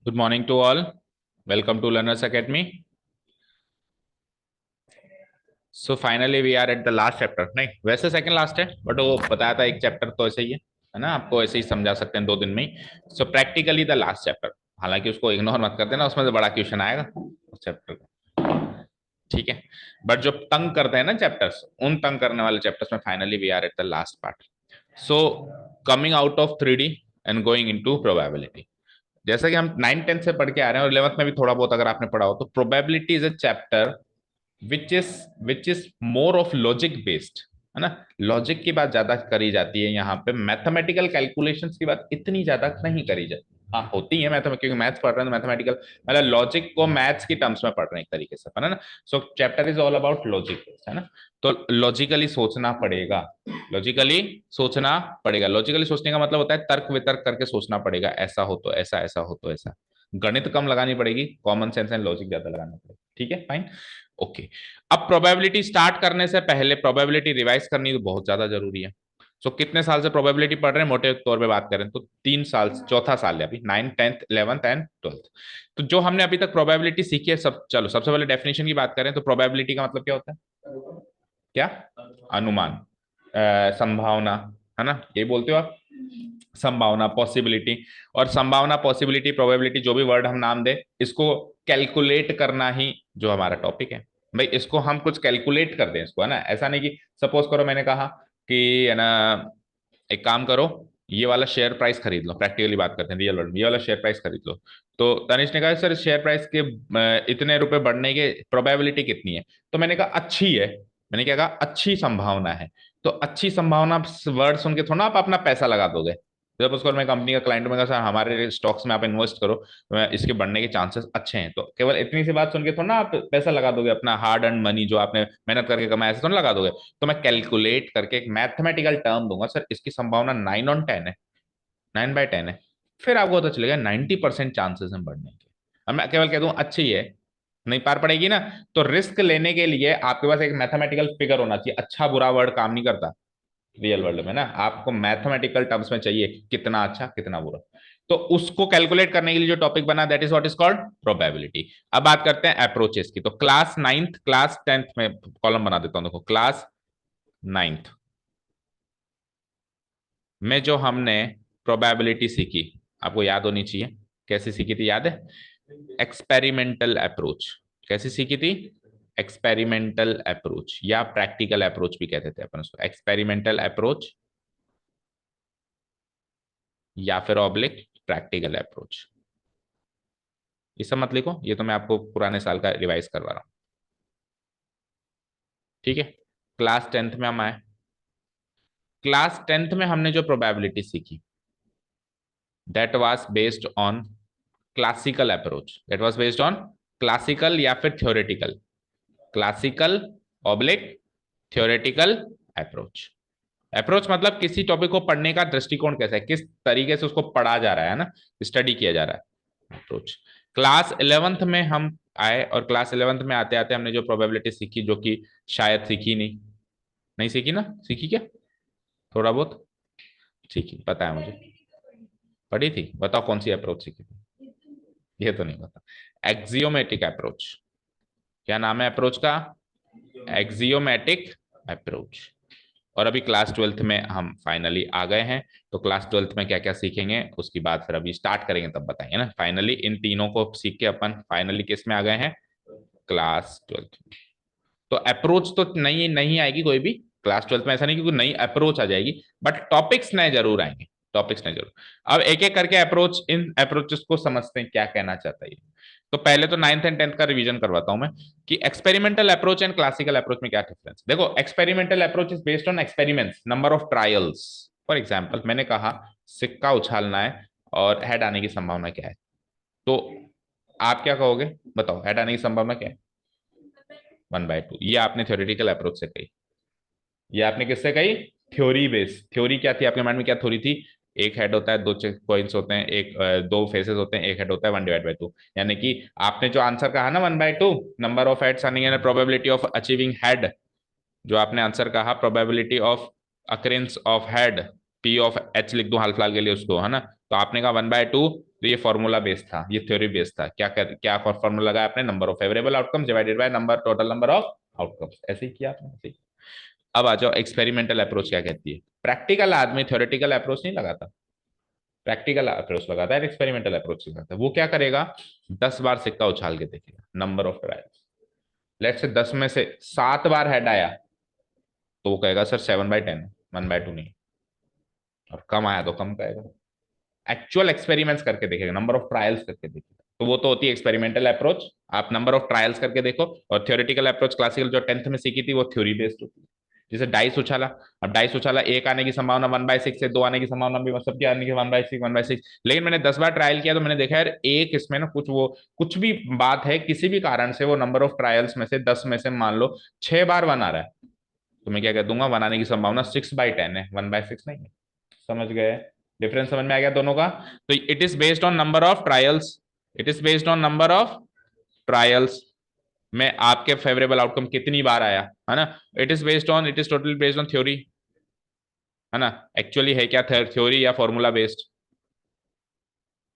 Good morning to all. Welcome to Learners Academy. So finally we are at the last chapter. नहीं वैसे second last है but वो बताया था एक चैप्टर तो ऐसे ही है ना, आपको ऐसे ही समझा सकते हैं 2 दिन में ही. So practically the last chapter, हालांकि उसको इग्नोर मत कर देना, उसमें से बड़ा क्वेश्चन आएगा उस चैप्टर का. ठीक है, बट जो तंग करते हैं ना चैप्टर्स, उन तंग करने वाले चैप्टर्स में finally we are at the last part. So coming out of 3D and going into probability. जैसा कि हम 9th 10th से पढ़ के आ रहे हैं और 11th में भी थोड़ा बहुत अगर आपने पढ़ा हो, तो probability is a chapter which is more of logic based, है ना. लॉजिक की बात ज्यादा करी जाती है यहाँ पे, मैथमेटिकल कैलकुलेशंस की बात इतनी ज्यादा नहीं करी जाती. हाँ होती है मैथ, क्योंकि मैथ्स पढ़ रहे हैं तो मैथमेटिकल मतलब लॉजिक को मैथ्स की टर्म्स में पढ़ रहे हैं एक तरीके से, है ना. सो chapter is all about logic, है ना. तो लॉजिकली सोचना पड़ेगा, लॉजिकली सोचना पड़ेगा. लॉजिकली सोचने का मतलब होता है तर्क वितर्क करके सोचना पड़ेगा, ऐसा हो तो ऐसा, ऐसा हो तो ऐसा. गणित कम लगानी पड़ेगी, कॉमन सेंस एंड लॉजिक ज्यादा लगाना पड़ेगा. ठीक है, फाइन, ओके. अब प्रोबेबिलिटी स्टार्ट करने से पहले प्रोबेबिलिटी रिवाइज करनी तो बहुत ज्यादा जरूरी है. सो कितने साल से प्रोबेबिलिटी पढ़ रहे हैं, मोटे तौर पे बात करें तो 3 साल, चौथा साल है अभी, 9th 10th 11th and 12th. तो जो हमने अभी तक प्रोबेबिलिटी सीखी है, सब चलो सबसे पहले डेफिनेशन की बात करें तो प्रोबेबिलिटी का मतलब क्या होता है? क्या? अनुमान, संभावना, है ना, ये बोलते हो आप. संभावना, पॉसिबिलिटी. और संभावना, पॉसिबिलिटी, प्रोबेबिलिटी, जो भी वर्ड हम नाम दे, इसको कैलकुलेट करना ही जो हमारा टॉपिक है. भाई इसको हम कुछ कैलकुलेट कर दें इसको, है ना. ऐसा नहीं कि सपोज करो मैंने कहा कि है ना, एक काम करो, ये वाला शेयर प्राइस खरीद लो. प्रैक्टिकली बात करते हैं, रियल वर्ल्ड, ये वाला शेयर प्राइस खरीद लो. तो तनिष ने कहा सर शेयर प्राइस के इतने रुपए बढ़ने के प्रोबेबिलिटी कितनी है? तो मैंने कहा अच्छी है. मैंने क्या कहा? अच्छी संभावना है. तो अच्छी संभावना वर्ड सुन के थोड़ा आप अपना पैसा लगा दोगे. जब उसको मैं कंपनी का क्लाइंट में, सर हमारे स्टॉक्स में आप इन्वेस्ट करो, इसके बढ़ने के चांसेस अच्छे हैं, तो केवल इतनी सी बात सुन के थोड़ा आप पैसा लगा दोगे, अपना हार्ड अर्न मनी जो आपने मेहनत करके कमाया, ऐसे थोड़ा लगा दोगे. तो मैं कैलकुलेट करके एक मैथमेटिकल टर्म दूंगा, सर इसकी संभावना 9/10 है, 9/10 है. फिर आपको पता चलेगा 90% चांसेस हैं बढ़ने के. अब मैं केवल कह दूं अच्छी है, नहीं पार पड़ेगी ना. तो रिस्क लेने के लिए आपके पास एक मैथमेटिकल फिगर होना चाहिए. अच्छा बुरा वर्ड काम नहीं करता रियल वर्ल्ड में ना, आपको मैथमेटिकल टर्म्स में चाहिए कितना अच्छा कितना बुरा. तो उसको कैलकुलेट करने के लिए जो टॉपिक बना, that is what is called probability. अब बात करते हैं अप्रोचेस की. तो क्लास 9th क्लास 10th में कॉलम बना देता हूं, देखो क्लास 9th में जो हमने प्रोबेबिलिटी सीखी, आपको याद होनी चाहिए. कैसी सीखी थी, याद है? Experimental approach. कैसी सीखी थी? एक्सपेरिमेंटल अप्रोच, या प्रैक्टिकल अप्रोच भी कहते थे अपन उसको. एक्सपेरिमेंटल अप्रोच या फिर ऑब्लिक प्रैक्टिकल अप्रोच. ये सब मत लिखो, ये तो मैं आपको पुराने साल का रिवाइज करवा रहा हूं. ठीक है, क्लास 10th में हम आए. क्लास 10th में हमने जो प्रोबेबिलिटी सीखी, that was based on classical approach. That was based on classical या फिर theoretical, classical oblique theoretical approach. Approach मतलब किसी टॉपिक को पढ़ने का दृष्टिकोण कैसा है, किस तरीके से उसको पढ़ा जा रहा है ना, स्टडी किया जा रहा है, अप्रोच. क्लास 11th में हम आए और क्लास 11th में आते आते हमने जो प्रोबेबिलिटी सीखी, जो कि शायद सीखी नहीं, नहीं सीखी ना, सीखी क्या थोड़ा बहुत? सीखी, पता है मुझे, पढ़ी थी. बताओ कौन सी अप्रोच सीखी थी? ये तो नहीं पता. Axiomatic approach. क्या नाम है अप्रोच का? Axiomatic approach. और अभी क्लास 12th में हम फाइनली आ गए हैं. तो क्लास 12th में क्या क्या सीखेंगे उसकी बात फिर अभी स्टार्ट करेंगे तब बताएंगे ना. फाइनली इन तीनों को सीख के अपन फाइनली किस में आ गए हैं? Class 12th. तो अप्रोच तो नई नहीं आएगी कोई भी क्लास 12th में, ऐसा नहीं क्योंकि नई अप्रोच आ जाएगी, बट टॉपिक्स नए जरूर आएंगे, टॉपिक्स नए जरूर. अब एक एक करके अप्रोच, इन अप्रोचेस को समझते हैं क्या कहना चाहता है. तो पहले तो 9th एंड 10th का रिवीजन करवाता हूं मैं कि experimental approach and classical approach में क्या डिफरेंस. देखो, experimental approach is based on experiments, number of trials. For example मैंने कहा सिक्का उछालना है और हेड आने की संभावना क्या है, तो आप क्या कहोगे? बताओ हेड आने की संभावना क्या है? 1/2. ये आपने थ्योरेटिकल अप्रोच से कही. ये आपने किससे कही? Theory base. थ्योरी क्या थी आपके माइंड में, क्या थ्योरी थी? एक हेड होता है, दो कॉइन्स होते हैं, एक दो फेसेस होते हैं, एक हेड होता है, 1/2. यानी कि आपने जो आंसर कहा ना 1/2, नंबर ऑफ हेड्स आने की प्रोबेबिलिटी ऑफ अचीविंग हेड, जो आपने आंसर कहा probability of occurrence of head, P of H लिख दो हाल फिलहाल के लिए उसको, है ना. तो आपने कहा 1/2, तो ये फॉर्मूला बेस्ड था, ये थ्योरी बेस्ड था। क्या फॉर्मूला लगाया आपने? Number of favourable outcomes divided by number total number of outcomes. ऐसे ही किया आपने, ऐसे ही। अब आ जाओ एक्सपेरिमेंटल अप्रोच क्या कहती है। प्रैक्टिकल आदमी थ्योरेटिकल अप्रोच नहीं लगाता, प्रैक्टिकल अप्रोच लगाता है, एक्सपेरिमेंटल अप्रोच लगाता है। वो क्या करेगा? 10 बार सिक्का उछाल के देखेगा, number of trials. Let's say 10 में से 7 बार हेड आया, तो वो कहेगा सर 7/10, 1/2 नहीं। और कम आया तो कम कहेगा। एक्चुअल एक्सपेरिमेंट्स करके देखेगा, नंबर ऑफ ट्रायल्स करके देखेगा। तो वो तो होती है एक्सपेरिमेंटल अप्रोच, आप नंबर ऑफ ट्रायल्स करके देखो। और थ्योरेटिकल अप्रोच क्लासिकल जो 10th में सीखी थी वो थ्योरी बेस्ड होती है। जैसे डाइस उछाला, अब डाइस उछाला, एक आने की संभावना 1/6 है, दो आने की संभावना भी, सबके आने की 1/6, 1/6। लेकिन मैंने 10 बार ट्रायल किया तो मैंने देखा यार एक इसमें ना कुछ भी बात है, किसी भी कारण से वो नंबर ऑफ ट्रायल्स में से 10 में से मान लो 6 बार 1 आ रहा है, तो मैं क्या कह दूंगा? 1 आने की संभावना 6/10 है, 1/6 नहीं है। समझ गए? डिफरेंस समझ में आ गया दोनों का? तो it is based on number of trials, it is based on number of trials में आपके फेवरेबल आउटकम कितनी बार आया, है ना। It is based on, it is totally based on theory, है ना। एक्चुअली है क्या थ्योरी या फॉर्मूला बेस्ड?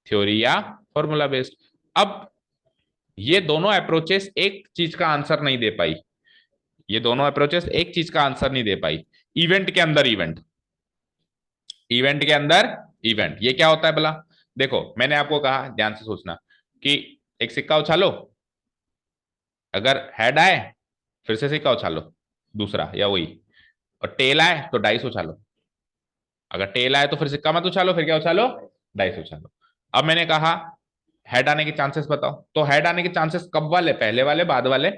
थ्योरी या फॉर्मूला बेस्ड। अब ये दोनों अप्रोचेस एक चीज का आंसर नहीं दे पाई, ये दोनों अप्रोचेस एक चीज का आंसर नहीं दे पाई। इवेंट के अंदर इवेंट, इवेंट के अंदर इवेंट, ये क्या होता है भला? देखो मैंने आपको कहा, ध्यान से सोचना, कि एक सिक्का उछालो, अगर हेड आए फिर से सिक्का उछालो दूसरा या वही, और टेल आए तो डाइस उछालो। अगर टेल आए तो फिर सिक्का मत उछालो, फिर क्या उछालो? डाइस उछालो। अब मैंने कहा हेड आने के चांसेस बताओ, तो हेड आने के चांसेस कब वाले? पहले वाले, बाद वाले?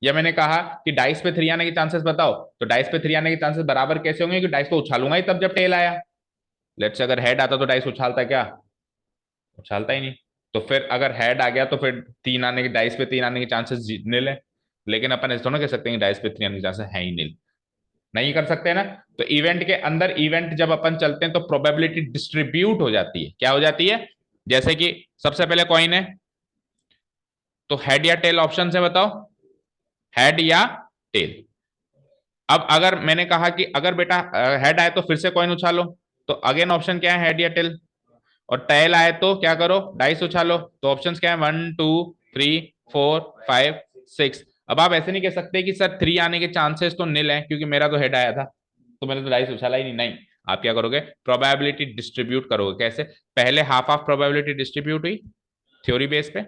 या मैंने कहा कि डाइस पे 3 आने के चांसेस बताओ, तो डाइस पे 3 आने के चांसेस बराबर कैसे होंगे? कि डाइस तो उछालूंगा ही तब जब टेल आया। लेट्स से अगर हेड आता तो डाइस उछालता क्या? उछालता ही नहीं। तो फिर अगर हेड आ गया तो फिर 3 आने के, डाइस पे 3 आने के चांसेस नील है। लेकिन अपन ऐसे थोड़ा कह सकते हैं कि डाइस पे 3 आने के चांसेस है ही नील, नहीं कर सकते ना। तो इवेंट के अंदर इवेंट जब अपन चलते हैं तो प्रोबेबिलिटी डिस्ट्रीब्यूट हो जाती है। क्या हो जाती है? जैसे कि सबसे पहले कॉइन है, तो हेड या टेल ऑप्शन है, बताओ हेड या टेल। अब अगर मैंने कहा कि अगर बेटा हेड आए तो फिर से कॉइन उछालो, तो अगेन ऑप्शन क्या है? हेड या टेल। और टेल आए तो क्या करो? डाइस उछालो। तो ऑप्शंस क्या है? 1 2 3 4 5 6। अब आप ऐसे नहीं कह सकते कि सर 3 आने के चांसेस तो निल है क्योंकि मेरा तो हेड आया था, तो मैंने तो डाइस उछाला ही नहीं। नहीं, आप क्या करोगे? प्रोबेबिलिटी डिस्ट्रीब्यूट करोगे। कैसे? पहले हाफ ऑफ प्रोबेबिलिटी डिस्ट्रीब्यूट हुई थ्योरी बेस पे,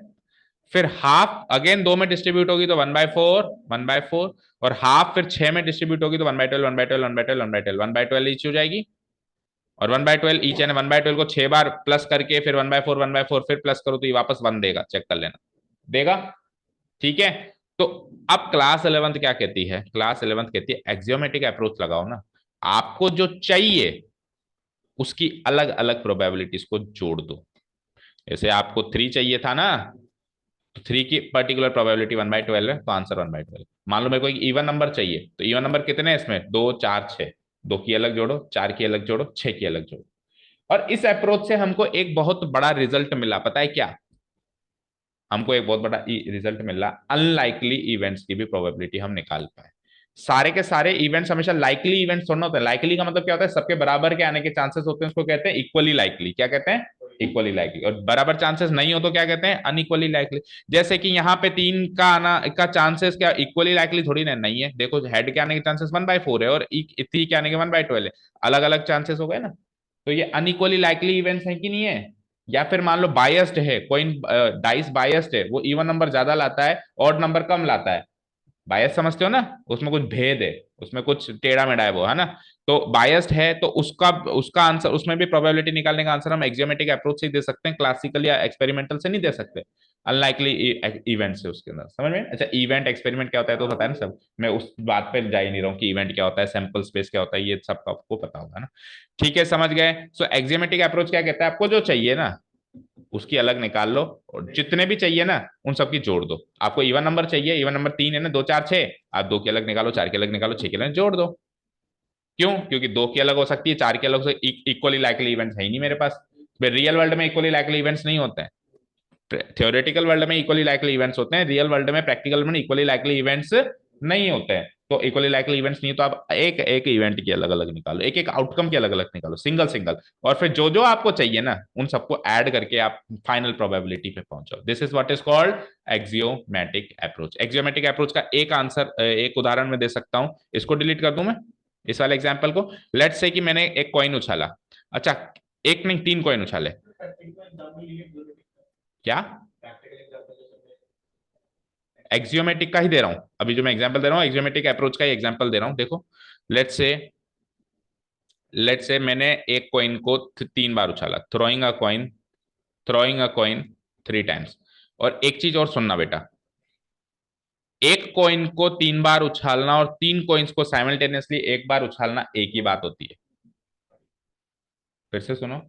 फिर हाफ अगेन 2 में डिस्ट्रीब्यूट होगी तो 1/4, 1/4, और हाफ फिर 6 में डिस्ट्रीब्यूट होगी तो 1/12, 1/12, 1/12, 1/12, 1/12 ईच हो जाएगी। और 1/12 ईच, यानी 1/12 को 6 बार प्लस करके फिर 1/4, 1/4 फिर प्लस करो तो ये वापस 1 देगा, चेक कर लेना, देगा। ठीक है। तो अब क्लास 11th क्या कहती है? क्लास 11th कहती है एक्सियोमेटिक अप्रोच लगाओ ना, आपको जो चाहिए उसकी अलग अलग प्रोबेबिलिटीज को जोड़ दो। जैसे आपको 3 चाहिए था ना, तो 3 की पर्टिकुलर प्रोबेबिलिटी 1/12 है, तो आंसर 1/12। मान लो मेरे को एक इवन नंबर चाहिए, तो इवन नंबर कितने हैं इसमें? 2 4 6। 2 की अलग जोड़ो, 4 की अलग जोड़ो, 6 की अलग जोड़ो। और इस अप्रोच से हमको एक बहुत बड़ा रिजल्ट मिला, पता है क्या? हमको एक बहुत बड़ा रिजल्ट मिला, अनलाइकली इवेंट्स की भी प्रोबेबिलिटी हम निकाल पाए। सारे के सारे इवेंट्स हमेशा लाइकली इवेंट्स थोड़ा होते हैं। लाइकली का मतलब क्या होता है? सबके बराबर के आने के चांसेस होते हैं, उसको कहते हैं इक्वली लाइकली। क्या कहते हैं? Equally likely. और बराबर चांसेस नहीं हो तो क्या कहते हैं? Unequally likely. जैसे कि यहाँ पे 3 का आना का चांसेस क्या इक्वली लाइकली थोड़ी ना, नहीं है। देखो हेड के आने के चांसेस 1/4 है और 3 के आने के 1/12 है, अलग अलग चांसेस हो गए ना। तो ये अनइक्वली लाइकली इवेंट्स है कि नहीं है? या फिर मान लो बायस्ड है, कोई डाइस बायस्ड है, वो इवन नंबर ज्यादा लाता है, ऑड नंबर कम लाता है। बायस समझते हो ना? उसमें कुछ भेद है, उसमें कुछ टेढ़ा मेढ़ा है वो, है ना। तो बायस्ड है तो उसका उसका आंसर, उसमें भी प्रोबेबिलिटी निकालने का आंसर हम एक्सियोमेटिक अप्रोच से ही दे सकते हैं, क्लासिकल या एक्सपेरिमेंटल से नहीं दे सकते। अनलाइकली इवेंट से उसके अंदर, समझ में? अच्छा, इवेंट एक्सपेरिमेंट क्या होता है तो पता है ना सब, मैं उस बात पे जा ही नहीं रहा हूँ कि इवेंट क्या होता है, सैंपल स्पेस क्या होता है, ये सब आपको पता होगा ना। ठीक है, समझ गए। सो एक्सियोमेटिक अप्रोच क्या कहता है? आपको जो चाहिए ना उसकी अलग निकाल लो, और जितने भी चाहिए ना उन सबकी जोड़ दो। आपको इवन नंबर चाहिए, इवन नंबर 3 है ना, 2 4 6, आप 2 की अलग निकालो, 4 की अलग निकालो, 6 की अलग जोड़ दो। क्यों? क्योंकि 2 की अलग हो सकती है, 4 की अलग से इक्वली लाइकली इवेंट्स है ही नहीं मेरे पास। रियल वर्ल्ड में इक्वली लाइकली इवेंट्स नहीं होते हैं, थ्योरेटिकल वर्ल्ड में इक्वली लाइकली इवेंट्स होते हैं, रियल वर्ल्ड में प्रैक्टिकल में इक्वली लाइकली इवेंट्स नहीं होते हैं। तो इक्वली लाइकली इवेंट्स नहीं है, तो आप एक एक इवेंट की अलग अलग निकालो, एक एक आउटकम की अलग अलग निकालो, सिंगल सिंगल, और फिर जो जो आपको चाहिए ना उन सबको ऐड करके आप फाइनल प्रोबेबिलिटी पे पहुंचो। This is what is called axiomatic approach. Axiomatic approach का एक आंसर, एक उदाहरण मैं दे सकता हूं, इसको डिलीट कर दूं मैं, इस वाले एग्जाम्पल को। लेट्स से कि मैंने एक कॉइन उछाला, अच्छा एक नहीं 3 कॉइन उछाले, क्या एक्सियोमेटिक का ही दे रहा हूं, अभी जो मैं एग्जांपल दे रहा हूं एक्सियोमेटिक अप्रोच का ही एग्जांपल दे रहा हूं। देखो लेट्स से मैंने एक कॉइन को 3 बार उछाला, थ्रोइंग अ कॉइन 3 टाइम्स। और एक चीज और सुनना बेटा, एक कॉइन को 3 बार उछालना और 3 कॉइन्स को साइमल्टेनियसली एक बार उछालना एक ही बात होती है। फिर से सुनो,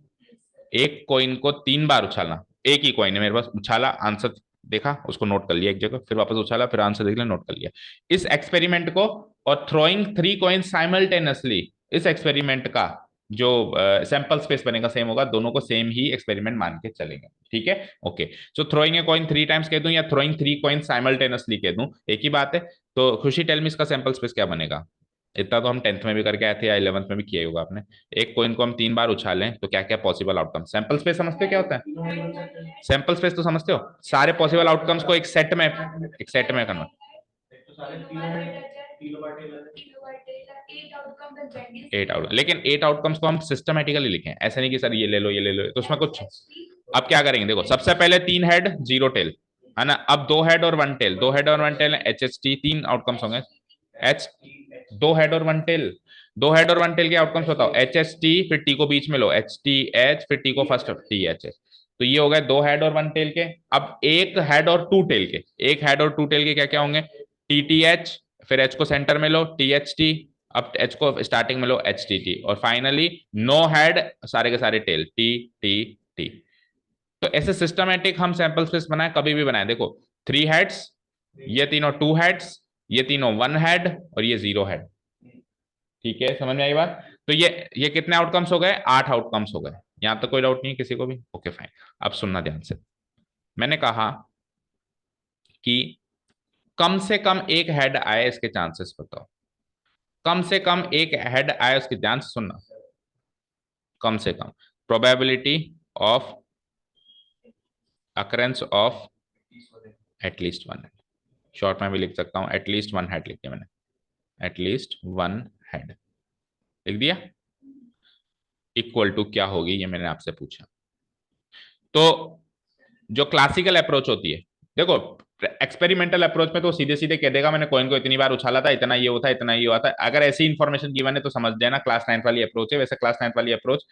एक कॉइन को 3 बार उछालना, एक ही कॉइन है मेरे पास, उछाला आंसर देखा, उसको नोट कर लिया एक जगह, फिर वापस उछाला फिर आंसर देख लिया नोट कर लिया, इस एक्सपेरिमेंट को। और थ्रोइंग 3 कॉइन साइमल्टेनियसली, इस एक्सपेरिमेंट का जो सैंपल स्पेस बनेगा सेम होगा, दोनों को सेम ही एक्सपेरिमेंट मान के चलेंगे, ठीक है। Okay, so throwing a coin 3 times कह दूं या थ्रोइंग 3 कॉइन साइमल्टेनियसली कह दूं, एक ही बात है। तो खुशी टेल मी इसका सैंपल स्पेस क्या बनेगा। इतना तो हम 10th में भी करके आए थे या 11th में भी किया होगा आपने। एक कोइन को हम 3 बार उछालें तो क्या क्या पॉसिबल आउटकम, सैंपल स्पेस समझते हो क्या होता है, सैंपल स्पेस तो समझते हो, सारे पॉसिबल आउटकम्स को एक सेट में कन्वर्ट, 8 आउट, लेकिन 8 आउटकम्स को हम सिस्टमेटिकली लिखें, ऐसे नहीं कि सर ये ले लो ये ले लो, तो उसमें कुछ। अब क्या करेंगे देखो, सबसे पहले 3 हेड 0 टेल है ना, अब 2 हेड और 1 टेल, 2 हेड और 1 tail H H T, 3 outcomes होंगे। एच 2 हेड और 1 टेल, 2 हेड और 1 टेल के आउटकम्स बताओ, एच एच टी फिर टी को बीच में लो, एच टी एच फिर टी को फर्स्ट टी एच एच, तो ये हो गए 2 हेड और 1 टेल के। अब एक हेड और 2 टेल के, एक हेड और 2 टेल के क्या क्या होंगे, टी टी एच, फिर एच को सेंटर में लो टी एच टी, अब एच को स्टार्टिंग में लो एच टी टी, और फाइनली नो हेड सारे के सारे टेल टी टी टी। तो ऐसे सिस्टमेटिक हम सैंपल स्पेस बनाए, कभी भी बनाए, देखो 3 हेड्स, ये तीनों 2 हेड्स, ये तीनों 1 हेड और ये 0 हेड, ठीक है समझ में आई बात। तो ये कितने आउटकम्स हो गए, 8 आउटकम्स हो गए, यहां तक कोई डाउट नहीं है किसी को भी, ओके फाइन। अब सुनना ध्यान से, मैंने कहा कि कम से कम एक हेड आए इसके चांसेस बताओ, कम से कम एक हेड आए उसके, ध्यान से सुनना, कम से कम probability of occurrence of at least 1 head, short में भी लिख सकता हूं, एटलीस्ट 1 हेड लिख दिया मैंने, एटलीस्ट 1 हेड लिख दिया, इक्वल टू क्या होगी ये मैंने आपसे पूछा। तो जो क्लासिकल अप्रोच होती है, देखो एक्सपेरिमेंटल अप्रोच में तो सीधे सीधे कह देगा मैंने कॉइन को इतनी बार उछाला था, इतना ये होता है इतना ये हुआ था, अगर ऐसी इन्फॉर्मेशन गिवन है तो समझ लेना क्लास 9 वाली अप्रोच है। वैसे क्लास 9 वाली अप्रोच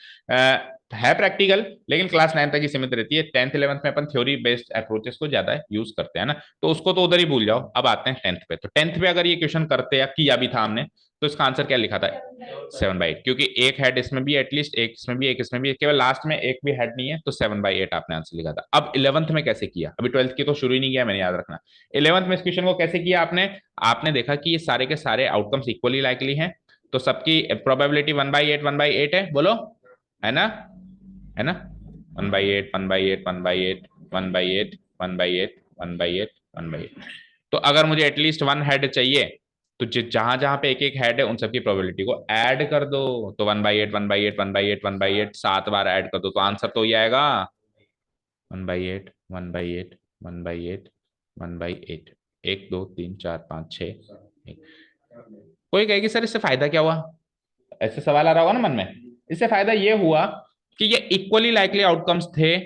है प्रैक्टिकल, लेकिन क्लास 9 तक ही सीमित रहती है, 10th 11th में अपन थ्योरी बेस्ड अप्रोचेस को ज्यादा यूज करते हैं ना, तो उसको तो उधर ही भूल जाओ। अब आते हैं 10th पे, तो 10th पे अगर ये क्वेश्चन करते या किया भी था हमने, तो इसका आंसर क्या लिखा था, 7/8, क्योंकि एक हेड इसमें भी एटलीस्ट, एक इसमें भी एक इसमें भी, केवल लास्ट में एक भी हेड नहीं है, तो 7/8 आपने आंसर लिखा था। अब 11th में कैसे किया, अभी 12th की तो शुरू ही नहीं किया मैंने, याद रखना। 11th में इस क्वेश्चन को कैसे किया आपने, आपने देखा कि ये सारे के सारे आउटकम्स इक्वली लाइकली हैं, तो सबकी प्रोबेबिलिटी 1/8 है, बोलो, है ना, है ना, 1/8 1/8 1/8 1/8 1/8 1/8 1/8। तो अगर मुझे एटलीस्ट 1 हेड चाहिए, तो जहां जहां पे एक एक हेड है उन सबकी प्रोबेबिलिटी को ऐड कर दो, तो 1/8 1/8 1/8 1/8 7 बार ऐड कर दो, तो आंसर तो ये आएगा 1/8 1/8 1/8 1/8, 1 2 3 4 5 6। कोई कहेगी सर इससे फायदा क्या हुआ, ऐसे सवाल आ रहा होगा ना मन में, इससे फायदा ये हुआ कि ये इक्वली लाइकली आउटकम्स थे,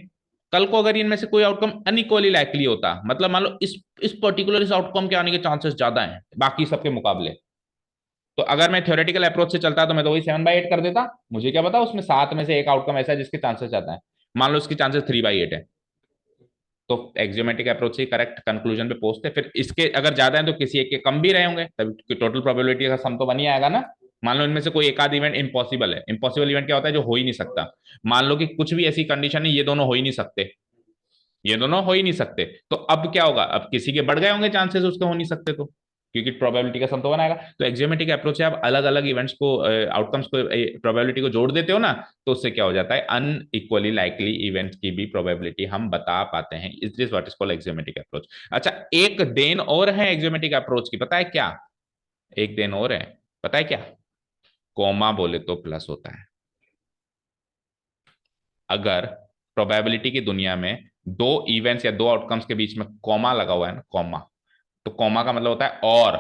कल को अगर इनमें से कोई आउटकम अनइक्वली लाइकली होता, मतलब मान लो इस पर्टिकुलर इस आउटकम के आने के चांसेस ज्यादा हैं बाकी सबके मुकाबले, तो अगर मैं थ्योरेटिकल अप्रोच से चलता तो मैं तो वही 7/8 कर देता, मुझे क्या पता उसमें 7 में से एक आउटकम ऐसा है जिसके चांसेस ज्यादा है, मान लो उसकी चांसेस 3/8 है, तो एक्सियोमेटिक अप्रोच से करेक्ट कंक्लूजन पे पहुंचते, फिर इसके अगर ज्यादा है तो किसी एक के कम भी रहे होंगे, तभी टोटल प्रोबेबिलिटी का सम तो बन ही आएगा ना। मान लो इनमें से कोई एक आध इवेंट इम्पॉसिबल है, इम्पॉसिबल इवेंट क्या होता है, जो हो ही नहीं सकता, मान लो कि कुछ भी ऐसी कंडीशन है ये दोनों हो ही नहीं सकते, ये दोनों हो ही नहीं सकते, तो अब क्या होगा, अब किसी के बढ़ गए होंगे चांसेस उसके हो नहीं सकते, तो क्योंकि प्रोबेबिलिटी का सम तो बनाएगा, तो एक्सियोमेटिक अप्रोच से आप अलग अलग इवेंट्स को, आउटकम्स को, प्रोबेबिलिटी को जोड़ देते हो ना, तो उससे क्या हो जाता है, अनइक्वली लाइकली इवेंट्स की भी प्रोबेबिलिटी हम बता पाते हैं, it is what is called axiomatic approach. अच्छा एक देन और है एक्सियोमेटिक अप्रोच की, पता है क्या, एक दिन और है, पता है क्या, कॉमा बोले तो प्लस होता है। अगर प्रोबेबिलिटी की दुनिया में दो इवेंट्स या दो आउटकम्स के बीच में कॉमा लगा हुआ है ना, कॉमा, तो कॉमा का मतलब होता है और।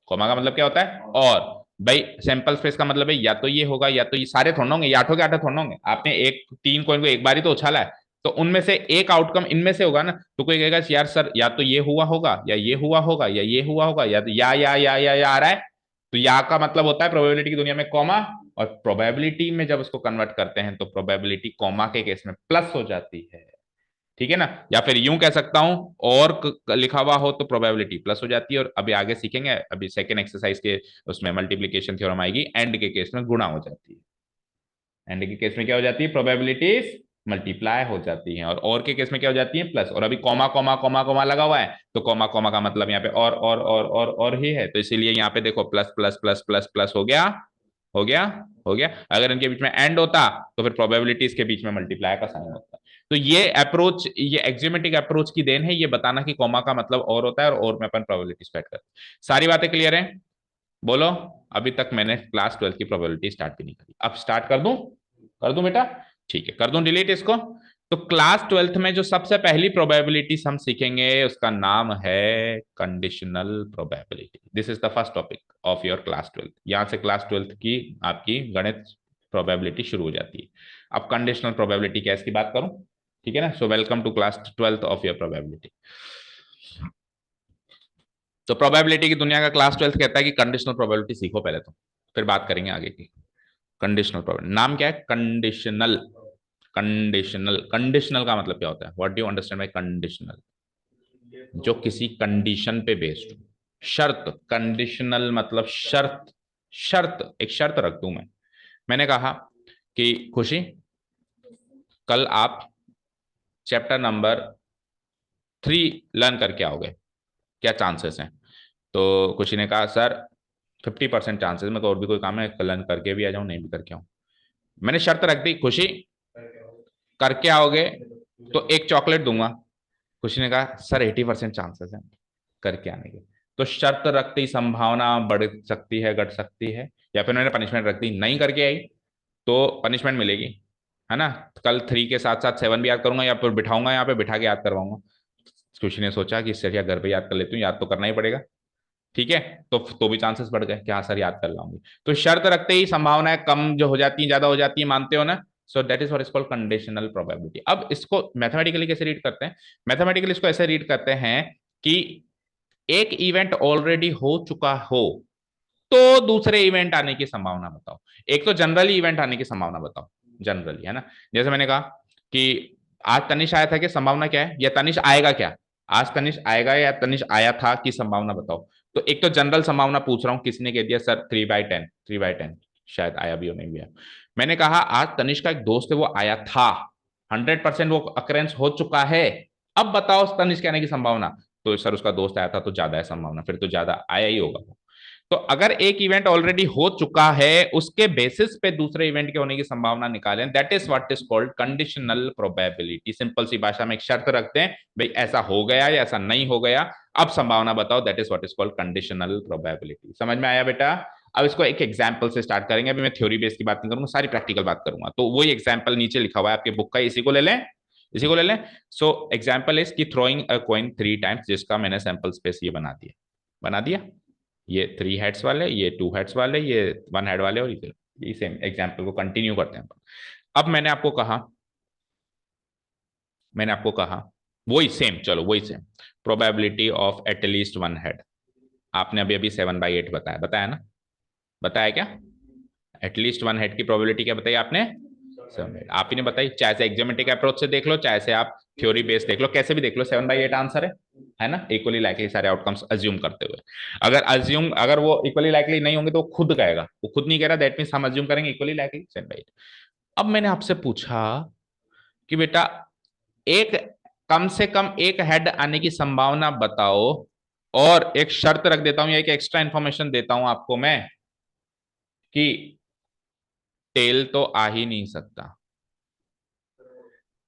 कॉमा का मतलब क्या होता है, और। भाई सैंपल स्पेस का मतलब है या तो ये होगा या तो ये, सारे थोड़ा होंगे, ये आठों के आठों थोड़ा होंगे। आपने एक तीन कॉइन को एक बार ही तो उछाला है, तो उनमें से एक आउटकम इनमें से होगा ना। तो कोई कहेगा यार सर या तो ये हुआ होगा या ये हुआ होगा या ये हुआ होगा, या तो या आ रहा है। तो या का मतलब होता है प्रोबेबिलिटी की दुनिया में कॉमा, और प्रोबेबिलिटी में जब उसको कन्वर्ट करते हैं तो प्रोबेबिलिटी कॉमा के केस में प्लस हो जाती है। ठीक है ना, या फिर यूं कह सकता हूं, और लिखा हुआ हो तो प्रोबेबिलिटी प्लस हो जाती है। और अभी आगे सीखेंगे, अभी सेकेंड एक्सरसाइज के उसमें मल्टीप्लीकेशन थ्योरम आएगी, एंड के केस में गुणा हो जाती है। एंड के केस में क्या हो जाती है, प्रोबेबिलिटीज मल्टीप्लाई हो जाती हैं, और के केस में क्या हो जाती है, प्लस। और अभी कॉमा कॉमा कॉमा कॉमा लगा हुआ है, तो कॉमा कॉमा का मतलब यहाँ पे और ही है, तो इसीलिए यहाँ पे देखो plus plus plus plus plus हो गया, हो गया, हो गया। अगर इनके बीच में एंड होता तो फिर प्रोबेबिलिटीज के बीच में मल्टीप्लाई का साइन होता। तो ये अप्रोच, ये एक्जियोमेट्रिक अप्रोच की देन है, ये बताना कि कॉमा का मतलब और होता है, और में अपन प्रोबेबिलिटीज को ऐड करते हैं। सारी बातें क्लियर है, बोलो। अभी तक मैंने क्लास 12 की प्रोबेबिलिटी स्टार्ट भी नहीं करी, अब स्टार्ट कर दूं, कर दूं बेटा? ठीक है, कर दूं डिलीट इसको। तो क्लास 12 में जो सबसे पहली प्रोबेबिलिटी हम सीखेंगे उसका नाम है conditional probability. This is the first topic of your class 12। यहां से क्लास 12 की आपकी गणित प्रोबेबिलिटी शुरू हो जाती है। अब कंडीशनल प्रोबेबिलिटी क्या है इसकी बात करूं, ठीक है ना। So welcome to class 12 of your probability. तो प्रोबेबिलिटी की दुनिया का क्लास 12 कहता है कि कंडीशनल प्रोबेबिलिटी सीखो पहले, तो फिर बात करेंगे आगे की। कंडीशनल प्रोबेबिलिटी नाम क्या है, कंडीशनल। कंडीशनल, कंडीशनल का मतलब क्या होता है, what do you understand by conditional? जो किसी कंडीशन पे बेस्ड हो, शर्त। कंडीशनल मतलब शर्त, शर्त, एक शर्त रख दूं मैं। मैंने कहा कि खुशी, कल आप चैप्टर नंबर 3 लर्न करके आओगे, क्या चांसेस हैं? तो खुशी ने कहा सर 50% चांसेस, मेरे को और भी कोई काम है, लर्न करके भी आ जाऊं नहीं भी करके आऊं। मैंने शर्त रख दी, खुशी करके आओगे तो एक चॉकलेट दूंगा। खुशी ने कहा सर 80% चांसेस है करके आने के। तो शर्त रखते ही संभावना बढ़ सकती है, घट सकती है। या फिर मैंने पनिशमेंट रख दी, नहीं करके आई तो पनिशमेंट मिलेगी, है ना। कल 3 के साथ साथ 7 भी याद करूंगा, या फिर बिठाऊंगा यहाँ पे बिठा के याद करवाऊंगा। खुशी ने सोचा कि इससे अच्छा घर पे याद कर लेती हूँ, याद तो करना ही पड़ेगा। ठीक है, तो भी चांसेस बढ़ गए कि हाँ सर याद कर लाऊंगी। तो शर्त रखते ही संभावनाएं कम जो हो जाती है ज्यादा हो जाती है, मानते हो ना। So that is what is called conditional probability. अब इसको मैथमेटिकली कैसे रीड करते हैं? मैथमेटिकली इसको ऐसे रीड करते हैं कि एक इवेंट ऑलरेडी हो चुका हो तो दूसरे इवेंट आने की संभावना बताओ। एक तो जनरली इवेंट आने की संभावना बताओ, जनरली, है ना। जैसे मैंने कहा कि आज तनिष आया था, कि संभावना क्या है, या तनिष आएगा क्या। आज तनिष आएगा या तनिष आया था की संभावना बताओ। तो एक तो जनरल संभावना पूछ रहा हूं, किसी ने कह दिया सर 3/10, 3/10, शायद आया भी हो नहीं भी आया। मैंने कहा आज तनिष का एक दोस्त है वो आया था, 100% वो अक्रेंस हो चुका है। अब बताओ तनिष के आने की संभावना। तो सर उसका दोस्त आया था तो ज्यादा है संभावना, फिर तो ज्यादा आया ही होगा। तो अगर एक इवेंट ऑलरेडी हो चुका है उसके बेसिस पे दूसरे इवेंट के होने की संभावना निकालें, that is what is called conditional probability. Simple सी भाषा में एक शर्त रखते हैं, भाई ऐसा हो गया या ऐसा नहीं हो गया, अब संभावना बताओ, that is what is called conditional probability. समझ में आया बेटा? अब इसको एक एग्जाम्पल से स्टार्ट करेंगे। अभी मैं थ्योरी बेस्ड की बात नहीं करूंगा, सारी प्रैक्टिकल बात करूंगा। तो वही एग्जाम्पल नीचे लिखा हुआ है आपके बुक का, इसी को ले लें, इसी को ले लें। सो एग्जाम्पल इज की थ्रोइंग अ कॉइन 3 टाइम्स, जिसका मैंने सैंपल स्पेस ये बना दिया, बना दिया। ये 3 हेड्स वाले, ये 2 हेड्स वाले, ये 1 हेड वाले, और ये सेम एग्जाम्पल को कंटिन्यू करते हैं। अब मैंने आपको कहा वही सेम, चलो वही same, probability of at least 1 head. आपने अभी अभी 7/8 बताया, बताया ना, बताया क्या? एटलीस्ट 1 हेड की प्रोबेबिलिटी क्या बताई आपने? 7/8 आप ही ने बताई। चाहे से एग्जोमेट्रिक अप्रोच से देख लो, चाहे से आप थ्योरी बेस्ड देख लो, कैसे भी देख लो, 7/8 आंसर है ना। इक्वली लाइकली सारे आउटकम्स अज्यूम करते हुए। अगर वो इक्वली लाइकली नहीं होंगे तो वो खुद कहेगा, वो खुद नहीं कह रहा, दैट मीन्स हम अज्यूम करेंगे इक्वली लाइकली 7/8। अब मैंने आपसे पूछा कि बेटा एक, कम से कम एक हेड आने की संभावना बताओ, और एक शर्त रख देता हूं या एक एक्स्ट्रा इंफॉर्मेशन देता हूं आपको मैं कि टेल तो आ ही नहीं सकता।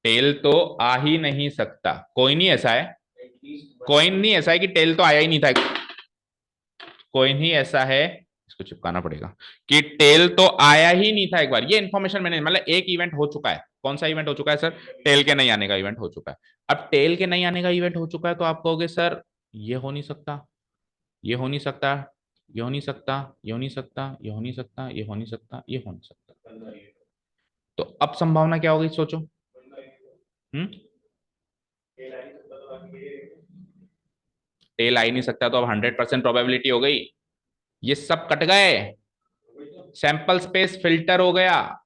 टेल तो आ ही नहीं सकता, कोई नहीं ऐसा है, कोई नहीं ऐसा है कि टेल तो आया ही नहीं था। कोई नहीं ऐसा है, इसको चिपकाना पड़ेगा, कि टेल तो आया ही नहीं था एक बार। ये इन्फॉर्मेशन मैंने, मतलब एक इवेंट हो चुका है। कौन सा इवेंट हो चुका है सर? टेल के नहीं आने का इवेंट हो चुका है। अब टेल के नहीं आने का इवेंट हो चुका है तो आप कहोगे सर ये हो नहीं सकता, ये हो नहीं सकता, ये हो नहीं सकता, ये हो नहीं सकता, ये हो नहीं सकता, ये हो नहीं सकता, ये हो नहीं सकता। तो अब संभावना क्या होगी सोचो। हम्म टेल आ ही नहीं सकता तो अब 100% प्रोबेबिलिटी हो गई। ये सब कट गए, सैंपल स्पेस फिल्टर हो गया।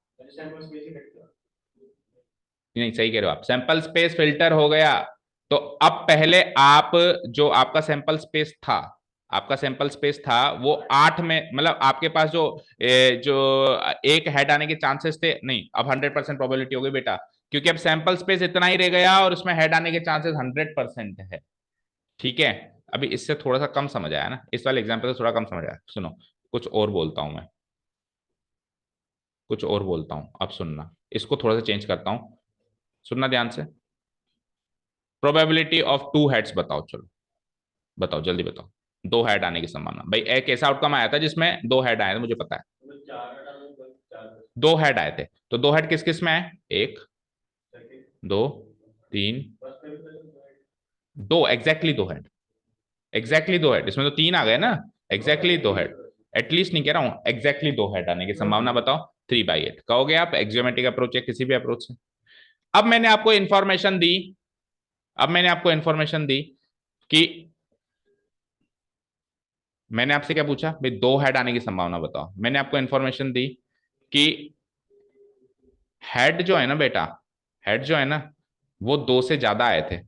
नहीं सही कह रहे हो आप, सैंपल स्पेस फिल्टर हो गया। तो अब पहले आप, जो आपका सैंपल स्पेस था, आपका सैंपल स्पेस था वो 8 में, मतलब आपके पास जो जो एक हेड आने के चांसेस थे, नहीं अब 100% प्रोबेबिलिटी हो गई बेटा, क्योंकि अब सैंपल स्पेस इतना ही रह गया और उसमें हेड आने के चांसेस 100% है। ठीक है, अभी इससे थोड़ा सा कम समझ आया ना, इस वाले एग्जाम्पल से थोड़ा कम समझ आया। सुनो कुछ और बोलता हूं मैं, कुछ और बोलता हूं, अब सुनना, इसको थोड़ा सा चेंज करता हूं, सुनना ध्यान से। प्रोबेबिलिटी ऑफ टू हेड्स बताओ, चलो बताओ जल्दी बताओ। दो हेड आने की संभावना, भाई एक ऐसा आउटकम आया था जिसमें दो हेड आए थे, मुझे पता है। दो हेड आए थे, तो दो हेड किस किस में आए? एक, दो, तीन, दो एग्जैक्टली दो हेड, एग्जैक्टली दो हेड, इसमें तो तीन आ गए ना। एग्जैक्टली दो हेड, एटलीस्ट नहीं कह रहा हूं, एग्जैक्टली दो हेड आने की संभावना बताओ। 3/8 कहोगे आप, एक्जियोमेट्रिक अप्रोच है किसी भी अप्रोच से। अब मैंने आपको इंफॉर्मेशन दी, अब मैंने आपको इंफॉर्मेशन दी कि, मैंने आपसे क्या पूछा भाई, दो हेड आने की संभावना बताओ। मैंने आपको इंफॉर्मेशन दी कि हेड जो है ना बेटा, हेड जो है ना वो दो से ज्यादा आए थे।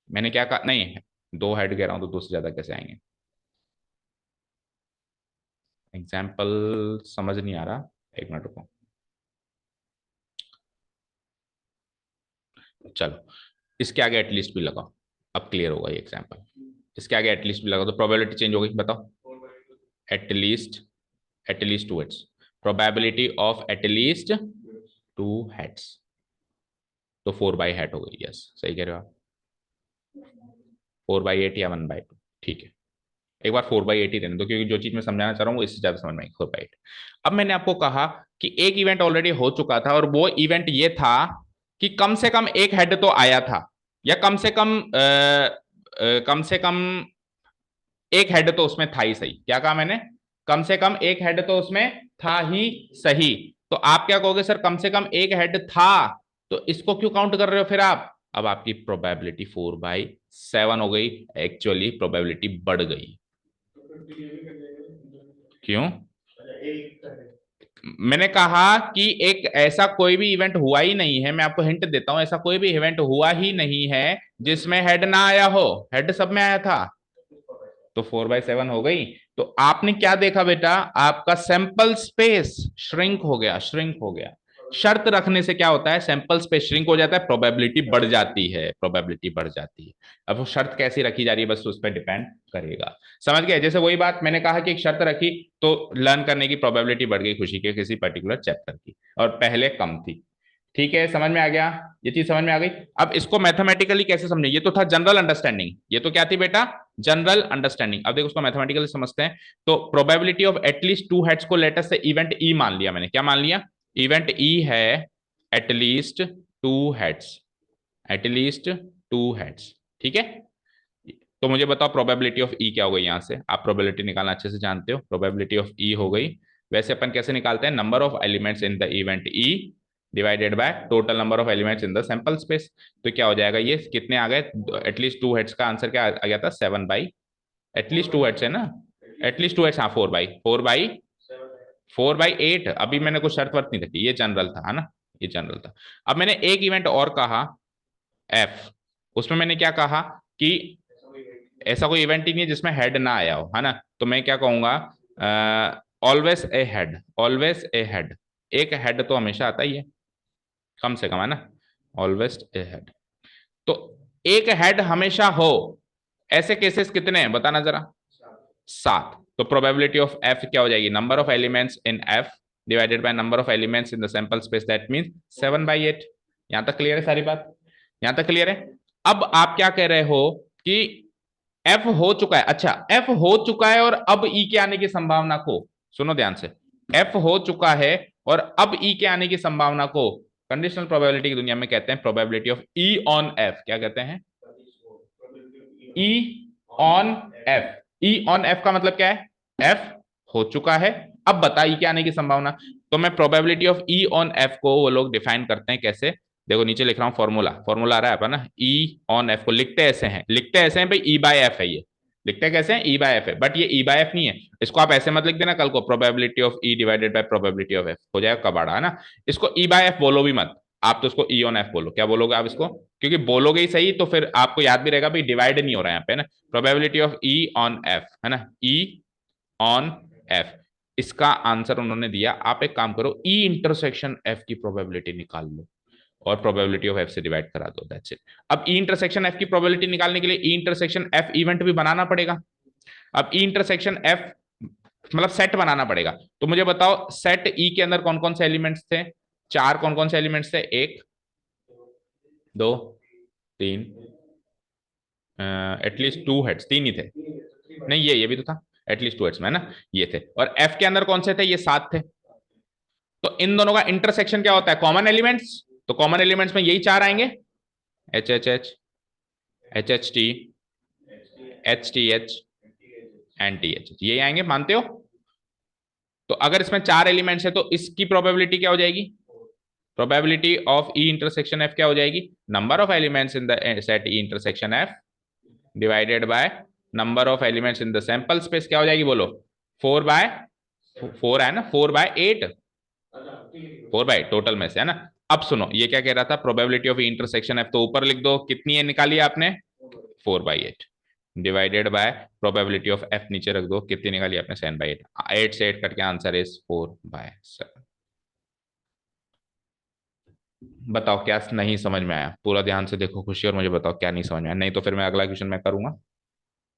मैंने क्या कहा, नहीं दो हेड कह रहा हूं तो दो से ज्यादा कैसे आएंगे? एग्जाम्पल समझ नहीं आ रहा, एक मिनट रुको। चलो इसके आगे एटलीस्ट भी लगाओ, अब क्लियर होगा ये एग्जाम्पल। इसके आगे एटलीस्ट भी लगाओ तो प्रोबेबिलिटी चेंज हो गई, बताओ। At least, at least two heads, probability of at least two heads, तो 4/8 हो गई। यस सही कह रहे हो आप, 4/8 या 1/2, ठीक है। एक बार 4/8 ही रहने दो, क्योंकि जो चीज मैं समझाना चाह रहा हूँ वो इससे ज्यादा समझ में आई। 4/8। अब मैंने आपको कहा कि एक इवेंट ऑलरेडी हो चुका था, और वो इवेंट ये था कि कम से कम एक हेड तो आया था, या कम से कम एक हेड तो उसमें था ही सही। क्या कहा मैंने? कम से कम एक हेड तो उसमें था ही सही। तो आप क्या कहोगे सर, कम से कम एक हेड था, तो इसको क्यों काउंट कर रहे हो फिर आप? अब आपकी प्रोबेबिलिटी 4/7 हो गई, एक्चुअली प्रोबेबिलिटी बढ़ गई। क्यों? मैंने कहा कि एक ऐसा कोई भी इवेंट हुआ ही नहीं है, मैं आपको हिंट देता हूं, ऐसा कोई भी इवेंट हुआ ही नहीं है जिसमें हेड ना आया हो, हेड सब में आया था। तो 4/7 हो गई। तो आपने क्या देखा बेटा, आपका सैंपल स्पेस श्रिंक हो गया, श्रिंक हो गया। शर्त रखने से क्या होता है, सैंपल स्पेस श्रिंक हो जाता है, प्रोबेबिलिटी बढ़ जाती है, प्रोबेबिलिटी बढ़ जाती है। अब वो शर्त कैसी रखी जा रही है बस उस पर डिपेंड करेगा। समझ गए? जैसे वही बात मैंने कहा कि एक शर्त रखी तो लर्न करने की प्रोबेबिलिटी बढ़ गई खुशी के किसी पर्टिकुलर चैप्टर की, और पहले कम थी। ठीक है, समझ में आ गया, ये चीज समझ में आ गई। अब इसको मैथमेटिकली कैसे समझे, ये तो था जनरल अंडरस्टैंडिंग, ये तो क्या थी बेटा, जनरल अंडरस्टैंडिंग। अब देखो उसको मैथमेटिकली समझते हैं। तो probability of at least two heads को लेटेस्ट से इवेंट ई मान लिया मैंने, क्या मान लिया? इवेंट ई है at least two heads, at least two heads. ठीक है, तो मुझे बताओ प्रोबेबिलिटी ऑफ ई क्या हो गई, यहां से आप प्रोबेबिलिटी निकालना अच्छे से जानते हो। प्रोबेबिलिटी ऑफ ई हो गई, वैसे अपन कैसे निकालते हैं, number of elements in the event E divided by total number of elements in the sample space. तो क्या हो जाएगा, ये कितने आ गए, एटलीस्ट टू हेड्स का आंसर क्या आ गया था, 7/, एटलीस्ट टू हेड्स है ना, एटलीस्ट टू हेड्स, हाँ 4/8। अभी मैंने कुछ शर्त वर्त नहीं रखी, ये जनरल था है ना, ये जनरल था। अब मैंने एक इवेंट और कहा एफ, उसमें मैंने क्या कहा कि ऐसा कोई इवेंट ही नहीं है जिसमें हेड ना आया हो, है ना। तो मैं क्या कहूंगा, always a head, always a head, एक हेड तो हमेशा आता ही है, कम से कम, है ना। ऑलवेज ए हेड, तो एक हेड हमेशा हो, ऐसे केसेस कितने हैं बताना जरा? 7। तो प्रोबेबिलिटी ऑफ एफ क्या हो जाएगी, number of elements in F divided by number of elements in the sample space, that means 7/8। यहां तक क्लियर है सारी बात? यहां तक क्लियर है? अब आप क्या कह रहे हो कि एफ हो चुका है, अच्छा एफ हो चुका है और अब ई के आने की संभावना को, सुनो ध्यान से, एफ हो चुका है और अब ई के आने की संभावना को कंडीशनल प्रोबेबिलिटी की दुनिया में कहते हैं probability of E on F. क्या कहते हैं? ई on F. E on F का मतलब क्या है? एफ हो चुका है, अब बता ई के आने की संभावना। तो मैं probability of E on F को वो लोग डिफाइन करते हैं कैसे, देखो नीचे लिख रहा हूं फॉर्मूला, फॉर्मूला आ रहा है आपका ना, ई ऑन एफ को लिखते ऐसे हैं, लिखते ऐसे हैं भाई, ई बाय एफ है ये, लिखते हैं कैसे हैं, ई बाय एफ है, बट ये ई बाय एफ नहीं है, इसको आप ऐसे मत लिख देना कल को, probability of E divided by probability of F हो जाएगा कबाड़ा, है ना। इसको ई बाय एफ बोलो भी मत, आप तो उसको ई ऑन एफ बोलो। क्या बोलोगे आप इसको? क्योंकि बोलोगे ही सही तो फिर आपको याद भी रहेगा भाई, डिवाइड नहीं हो रहा है यहाँ पे ना, probability of E on F, है ना, ई ऑन एफ। इसका आंसर उन्होंने दिया, आप एक काम करो, ई इंटरसेक्शन एफ की प्रोबेबिलिटी निकाल लो और प्रोबेबिलिटी ऑफ एफ से डिवाइड करा दो, दैट्स इट। अब ई इंटरसेक्शन एफ की प्रोबेबिलिटी निकालने के लिए ई इंटरसेक्शन एफ इवेंट भी बनाना पड़ेगा। अब ई इंटरसेक्शन एफ मतलब सेट बनाना पड़ेगा, तो मुझे बताओ सेट ई के अंदर कौन कौन से एलिमेंट्स थे? चार कौन कौन से एलिमेंट्स थे? एक, दो, तीन, एटलीस्ट टू हेड्स, तीन ही थे, नहीं ये भी तो था, एटलीस्ट टू हेड्स में, है ना, ये थे। और एफ के अंदर कौन से थे? ये सात थे। तो इन दोनों का इंटरसेक्शन क्या होता है? Common elements. तो कॉमन एलिमेंट्स में यही चार आएंगे, H H H, H H T, H T H, N T H, यही आएंगे, मानते हो? तो अगर इसमें चार एलिमेंट्स है तो इसकी प्रोबेबिलिटी क्या हो जाएगी? Probability of E intersection F क्या हो जाएगी? Number of elements in the set E intersection F divided by number of elements in the sample space. क्या हो जाएगी बोलो? 4 बाय 4 है ना, 4/8, 4 बाय टोटल में से, है ना। अब सुनो ये क्या कह रहा था, प्रोबेबिलिटी ऑफ इंटरसेक्शन एफ तो ऊपर लिख दो, कितनी है निकाली आपने? 4/8 divided by probability of F नीचे रख दो, कितनी निकाली आपने? 7/8, 8 से 8 कट के आंसर इज 4/7। बताओ क्या नहीं समझ में आया? पूरा ध्यान से देखो खुशी, और मुझे बताओ क्या नहीं समझ में आया, नहीं तो फिर मैं अगला क्वेश्चन मैं करूंगा।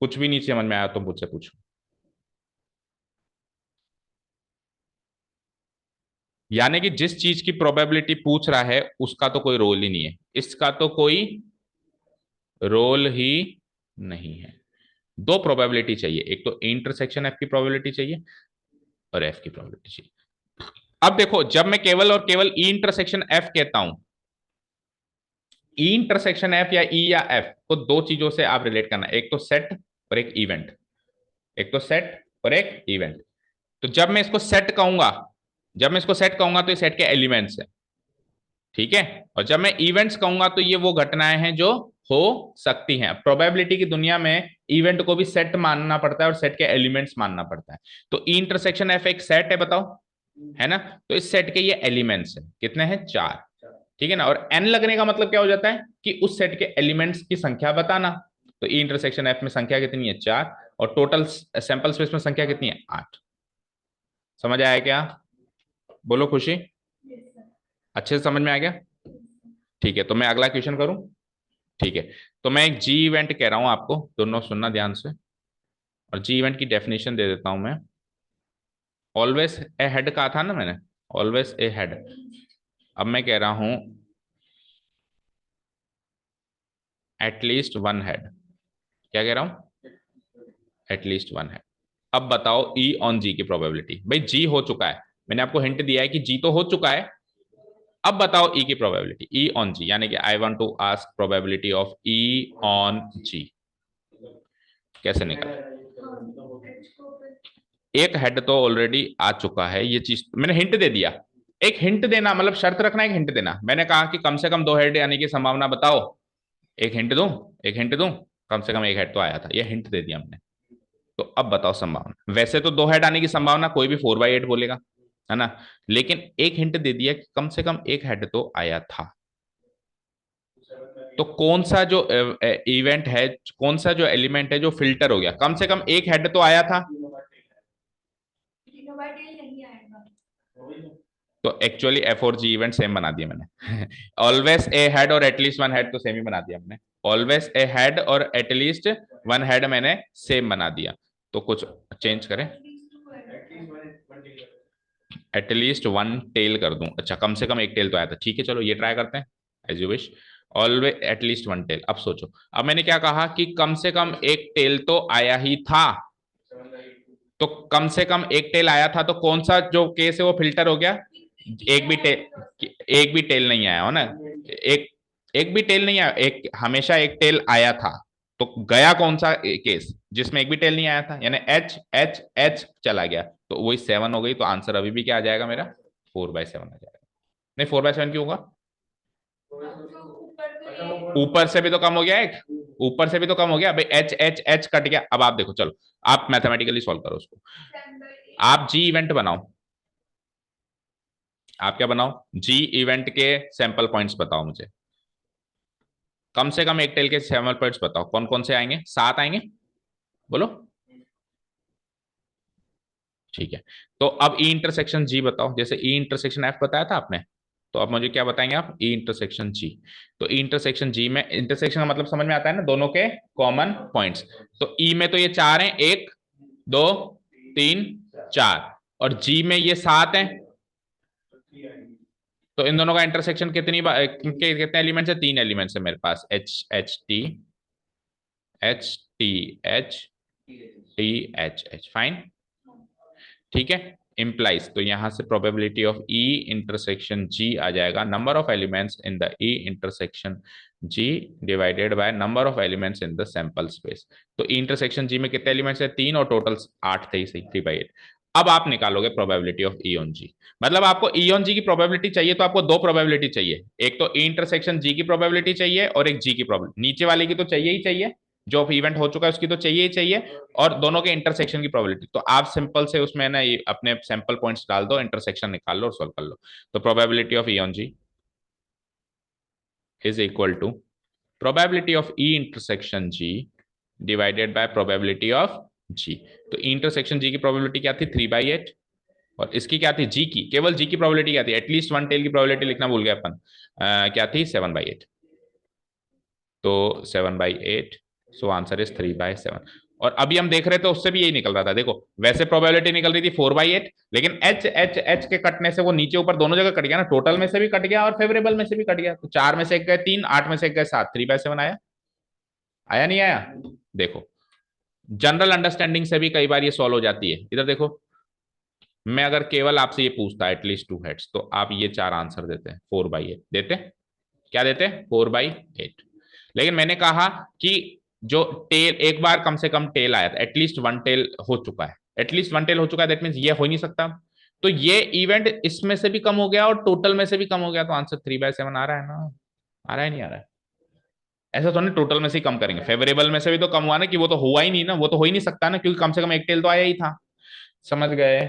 कुछ भी नहीं समझ में आया तो मुझसे पूछो। यानी कि जिस चीज की प्रोबेबिलिटी पूछ रहा है उसका तो कोई रोल ही नहीं है, इसका तो कोई रोल ही नहीं है। दो प्रोबेबिलिटी चाहिए, एक तो इंटरसेक्शन एफ की प्रोबेबिलिटी चाहिए और एफ की प्रोबेबिलिटी चाहिए। अब देखो जब मैं केवल और केवल ई इंटरसेक्शन एफ कहता हूं, ई इंटरसेक्शन एफ या ई या एफ को दो चीजों से आप रिलेट करना, एक तो सेट और एक इवेंट, एक तो सेट और एक इवेंट। तो जब मैं इसको सेट कहूंगा, जब मैं इसको सेट कहूंगा तो ये सेट के एलिमेंट्स है, ठीक है। और जब मैं इवेंट्स कहूंगा तो ये वो घटनाएं हैं जो हो सकती हैं। प्रोबेबिलिटी की दुनिया में इवेंट को भी सेट मानना पड़ता है और सेट के एलिमेंट्स मानना पड़ता है। तो ई इंटरसेक्शन एफ एक सेट है, बताओ, है ना। तो इस सेट के ये एलिमेंट्स हैं, कितने हैं? चार, ठीक है ना। और एन लगने का मतलब क्या हो जाता है कि उस सेट के एलिमेंट्स की संख्या बताना। तो ई इंटरसेक्शन एफ में संख्या कितनी है? चार, और टोटल सैंपल स्पेस में संख्या कितनी है? 8। समझ आया क्या? बोलो खुशी, अच्छे से समझ में आ गया? ठीक है, तो मैं अगला क्वेश्चन करूं, ठीक है। तो मैं एक जी इवेंट कह रहा हूं आपको, दोनों सुनना ध्यान से, और जी इवेंट की डेफिनेशन दे देता हूं मैं। ऑलवेज ए हेड कहा था ना मैंने, ऑलवेज ए हेड। अब मैं कह रहा हूं एटलीस्ट वन हेड। क्या कह रहा हूं? At least one head. अब बताओ ई ऑन जी की प्रोबेबिलिटी। भाई जी हो चुका है, मैंने आपको हिंट दिया है कि जी तो हो चुका है, अब बताओ ई की प्रोबेबिलिटी, ई ऑन जी, यानी कि I want to ask probability of E on G कैसे निकले। एक हेड तो ऑलरेडी आ चुका है, ये चीज मैंने हिंट दे दिया। एक हिंट देना मतलब शर्त रखना, एक हिंट देना, मैंने कहा कि कम से कम दो हेड आने की संभावना बताओ। एक हिंट दूं, एक हिंट दूं, कम से कम एक हेड तो आया था, ये हिंट दे दिया हमने। तो अब बताओ संभावना, वैसे तो दो हेड आने की संभावना कोई भी 4/8 बोलेगा, है ना, लेकिन एक हिंट दे दिया कि कम से कम एक हेड तो आया था। तो कौन सा जो इवेंट है, कौन सा जो एलिमेंट है जो फिल्टर हो गया, कम से कम एक हेड तो आया था। तो एक्चुअली एफ और जी इवेंट सेम बना दिया मैंने ऑलवेज ए हेड और एटलीस्ट वन हेड तो सेम ही बना दिया हमने, ऑलवेज ए हेड और एटलीस्ट वन हेड मैंने सेम बना दिया। तो कुछ चेंज करें, एटलीस्ट वन टेल कर दूं, अच्छा कम से कम एक टेल तो आया था, ठीक है चलो ये ट्राई करते हैं, as you wish. Always at least one tail. अब सोचो, अब मैंने क्या कहा कि कम से कम एक टेल तो आया ही था, तो कम से कम एक टेल आया था, तो कौन सा जो केस है वो फिल्टर हो गया? एक भी टेल, एक भी टेल नहीं आया हो ना, एक एक भी टेल नहीं आया, एक हमेशा एक टेल आया था, तो गया कौन सा केस जिसमें एक भी टेल नहीं आया था, यानी एच एच एच चला गया, तो वही 7 हो गई। तो आंसर अभी भी क्या आ जाएगा मेरा? 4/7 आ जाएगा। नहीं, 4/7 क्यों होगा? ऊपर से भी तो कम हो गया एक, ऊपर से भी तो कम हो गया भाई, एच एच एच कट गया। अब आप देखो, चलो आप मैथमेटिकली सॉल्व करो उसको। आप जी इवेंट बनाओ, आप क्या बनाओ? जी इवेंट के सैंपल पॉइंट्स बताओ मुझे, कम से कम एक टेल के सैंपल पॉइंट्स बताओ, कौन कौन से आएंगे? 7 आएंगे, बोलो। ठीक है, तो अब ई इंटरसेक्शन जी बताओ, जैसे ई इंटरसेक्शन एफ बताया था आपने, तो अब मुझे क्या बताएंगे आप? ई इंटरसेक्शन जी। तो ई इंटरसेक्शन जी में, इंटरसेक्शन का मतलब समझ में आता है ना, दोनों के कॉमन पॉइंट्स। तो ई में तो ये 4 हैं, 1 2 3 4, और जी में ये 7 हैं, तो इन दोनों का इंटरसेक्शन कितने एलिमेंट्स है? 3 एलिमेंट्स है मेरे पास, H H T, H T H, T H H, fine. ठीक है, इम्प्लाइज, तो यहां से probability of E intersection G आ जाएगा, number of elements in the E intersection G divided by number of elements in the sample space. तो E intersection जी में कितने एलिमेंट्स है? 3, और टोटल 8 थे ही सही, 3/8। अब आप निकालोगे प्रोबेबिलिटी ऑफ ई ऑन जी, मतलब आपको ई ऑन जी की प्रोबेबिलिटी चाहिए, तो आपको दो प्रोबेबिलिटी चाहिए, एक तो ई इंटरसेक्शन जी की प्रोबेबिलिटी चाहिए, और एक जी की प्रोबेबिलिटी, नीचे वाले की तो चाहिए ही चाहिए, जो इवेंट हो चुका है उसकी तो चाहिए ही चाहिए, और दोनों के इंटरसेक्शन की प्रोबेबिलिटी। तो आप सिंपल से उसमें ना अपने सैंपल पॉइंट्स डाल दो, इंटरसेक्शन निकाल लो और सॉल्व कर लो। तो probability of E on G is equal to probability of E intersection G divided by probability of G. तो इंटरसेक्शन जी की प्रोबेबिलिटी क्या थी? 3/8, और इसकी क्या थी? जी की, केवल जी की प्रोबेबिलिटी क्या थी? एटलीस्ट वन टेल की प्रोबेबिलिटी लिखना भूल गया अपन, क्या थी? 7/8। तो 7/8, सो आंसर इज 3/7। और अभी हम देख रहे थे उससे भी यही निकल रहा था, देखो वैसे प्रोबेबिलिटी निकल रही थी 4/8, लेकिन एच एच एच के कटने से वो नीचे ऊपर दोनों जगह कट गया ना, टोटल में से भी कट गया और फेवरेबल में से भी कट गया, तो 4 में से एक गए 3, 8 में से एक गए 7, 3/7 आया। आया नहीं आया? देखो, जनरल अंडरस्टैंडिंग से भी कई बार ये सॉल्व हो जाती है। इधर देखो, मैं अगर केवल आपसे ये पूछता एटलीस्ट 2 हेड्स, तो आप ये 4 आंसर देते हैं, 4/8 देते, क्या देते? 4/8। लेकिन मैंने कहा कि जो टेल, एक बार कम से कम टेल आया था, एटलीस्ट वन टेल हो चुका है, एटलीस्ट वन टेल हो चुका है, दैट मीन्स ये हो ही नहीं सकता। तो ये इवेंट इसमें से भी कम हो गया और टोटल में से भी कम हो गया, तो आंसर 3/7 आ रहा है ना? आ रहा है नहीं आ रहा है? ऐसा तो नहीं टोटल में से ही कम करेंगे, फेवरेबल में से भी तो कम हुआ ना, कि वो तो हुआ ही नहीं ना, वो तो हो ही नहीं सकता ना, क्योंकि कम से कम एक टेल तो आया ही था। समझ गए?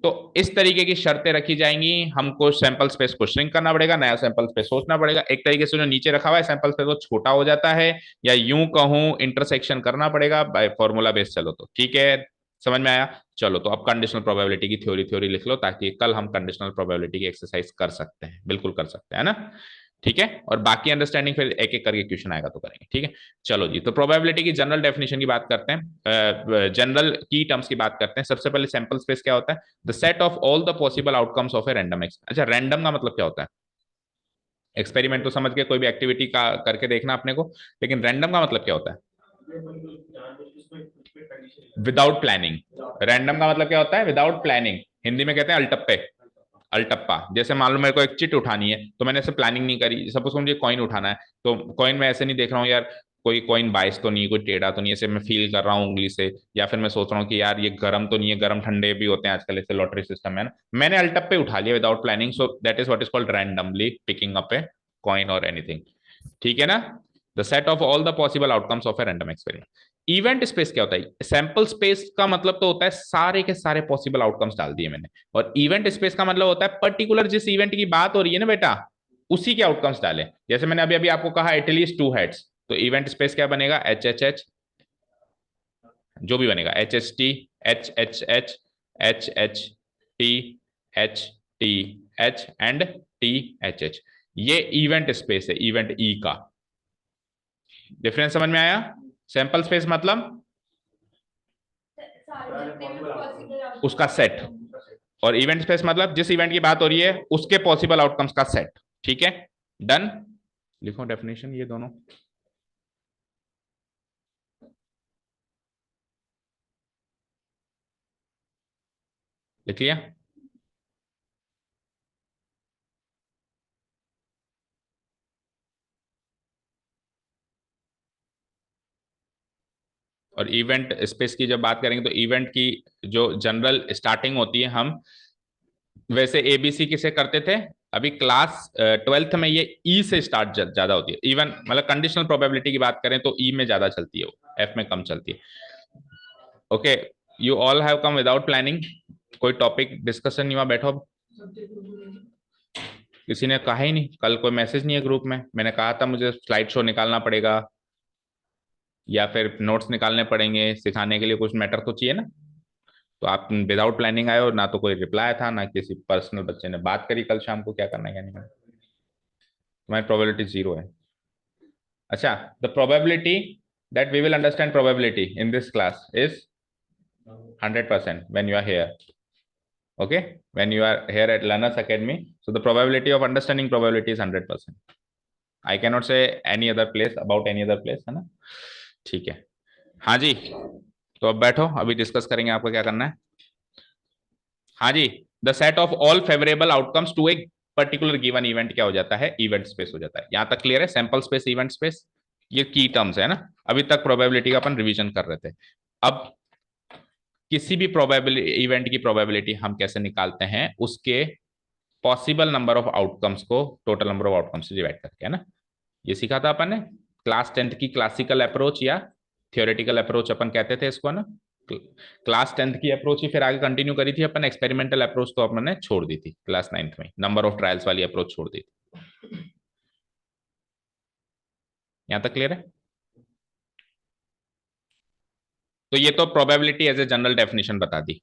तो इस तरीके की शर्तें रखी जाएंगी, हमको सैंपल स्पेस को श्रिंक करना पड़ेगा, नया सैंपल स्पेस सोचना पड़ेगा, एक तरीके से जो नीचे रखा हुआ है सैंपल स्पेस वो छोटा हो जाता है, या यूं कहूं इंटरसेक्शन करना पड़ेगा बाय फॉर्मूला बेस। चलो तो ठीक है, समझ में आया? चलो तो अब कंडीशनल प्रोबेबिलिटी की थ्योरी थ्योरी लिख लो, ताकि कल हम कंडीशनल प्रोबेबिलिटी की एक्सरसाइज कर सकते हैं, बिल्कुल कर सकते हैं ना? ठीक है, और बाकी अंडरस्टैंडिंग फिर एक एक करके क्वेश्चन आएगा तो करेंगे, ठीक है? चलो जी, तो प्रोबेबिलिटी की जनरल डेफिनेशन की बात करते हैं, जनरल की टर्म्स की बात करते हैं। सबसे पहले सैंपल स्पेस क्या होता है? The set of all the possible outcomes of a random अच्छा, रैंडम का मतलब क्या होता है? एक्सपेरिमेंट तो समझ के कोई भी एक्टिविटी का करके देखना अपने को, लेकिन रैंडम का मतलब क्या होता है? Without planning. रैंडम का मतलब क्या होता है? विदाउट प्लानिंग, हिंदी में कहते हैं अल्टप्पे, अल्टप्पा। जैसे मान लो मेरे को एक चिट उठानी है, तो मैंने ऐसे प्लानिंग नहीं करी, सपोज मुझे कॉइन उठाना है, तो कॉइन में ऐसे नहीं देख रहा हूँ यार कोई कॉइन बाइस तो नहीं है, कोई टेढ़ा तो नहीं है, ऐसे मैं फील कर रहा हूँ उंगली से, या फिर मैं सोच रहा हूँ कि यार ये गर्म तो नहीं है, गर्म ठंडे भी होते हैं आजकल, ऐसे लॉटरी सिस्टम है ना, मैंने अल्टप्पे उठा लिया without planning, so that is what is called randomly picking up a coin और एनीथिंग। ठीक है ना? The set of all the possible outcomes of a random experiment. Event space क्या होता है? सैंपल स्पेस का मतलब तो होता है सारे के सारे पॉसिबल आउटकम्स डाल दिए मैंने, और इवेंट स्पेस का मतलब होता है पर्टिकुलर जिस इवेंट की बात हो रही है ना बेटा, उसी के आउटकम्स डाले। जैसे मैंने अभी अभी आपको कहा एटलीस्ट 2 हेड्स, तो इवेंट स्पेस क्या बनेगा? एच एच एच, जो भी बनेगा, H H T, H H H, H H T, H T H and T H H, ये इवेंट स्पेस है, इवेंट ई का। डिफरेंस समझ में आया? सैंपल स्पेस मतलब उसका सेट, और इवेंट स्पेस मतलब जिस इवेंट की बात हो रही है उसके पॉसिबल आउटकम्स का सेट। ठीक है, डन? लिखो डेफिनेशन ये दोनों। लिख लिया? और इवेंट स्पेस की जब बात करेंगे तो इवेंट की जो जनरल स्टार्टिंग होती है, हम वैसे एबीसी किसे करते थे, अभी क्लास 12th में ये ई से स्टार्ट ज्यादा होती है। इवन मतलब कंडीशनल प्रोबेबिलिटी की बात करें तो ई में ज्यादा चलती है, वो एफ में कम चलती है। Okay, you all have come without planning. कोई टॉपिक डिस्कशन नहीं हुआ, बैठो अब। किसी ने कहा ही नहीं, कल कोई मैसेज नहीं है ग्रुप में। मैंने कहा था मुझे स्लाइड शो निकालना पड़ेगा या फिर नोट्स निकालने पड़ेंगे, सिखाने के लिए कुछ मैटर तो चाहिए ना। तो आप विदाउट प्लानिंग आए, और ना तो कोई रिप्लाई था, ना किसी पर्सनल बच्चे ने बात करी कल शाम को क्या करना है क्या नहीं करना। तुम्हारी प्रोबेबिलिटी जीरो है। अच्छा, the probability that we will understand probability in this class is 100% when you are here. Okay, when you are here at Learners Academy, so the probability of understanding probability is 100%. I cannot say any other place about any other place, है ना? ठीक है। हाँ जी, तो अब बैठो, अभी discuss करेंगे आपको क्या करना है। हाँ जी, the set of all favourable outcomes to a particular given event क्या हो जाता है, इवेंट स्पेस हो जाता है। यहां तक क्लियर है? सैंपल स्पेस, इवेंट स्पेस, ये की टर्म्स है ना। अभी तक प्रोबेबिलिटी का अपन रिवीजन कर रहे थे। अब किसी भी प्रोबेबिलिटी इवेंट की प्रोबेबिलिटी हम कैसे निकालते हैं, उसके पॉसिबल नंबर ऑफ आउटकम्स को टोटल नंबर ऑफ आउटकम्स से डिवाइड करके, है ना। ये सीखा था अपन ने क्लास 10th की क्लासिकल अप्रोच या थियोरेटिकल अप्रोच अपन कहते थे इसको, ना। क्लास 10th की अप्रोच ही फिर आगे कंटिन्यू करी थी अपन। एक्सपेरिमेंटल अप्रोच तो अपन ने छोड़ दी थी क्लास 9th में, नंबर ऑफ ट्रायल्स वाली अप्रोच छोड़ दी थी। यहां तक क्लियर है? तो ये तो probability as a general definition बता दी।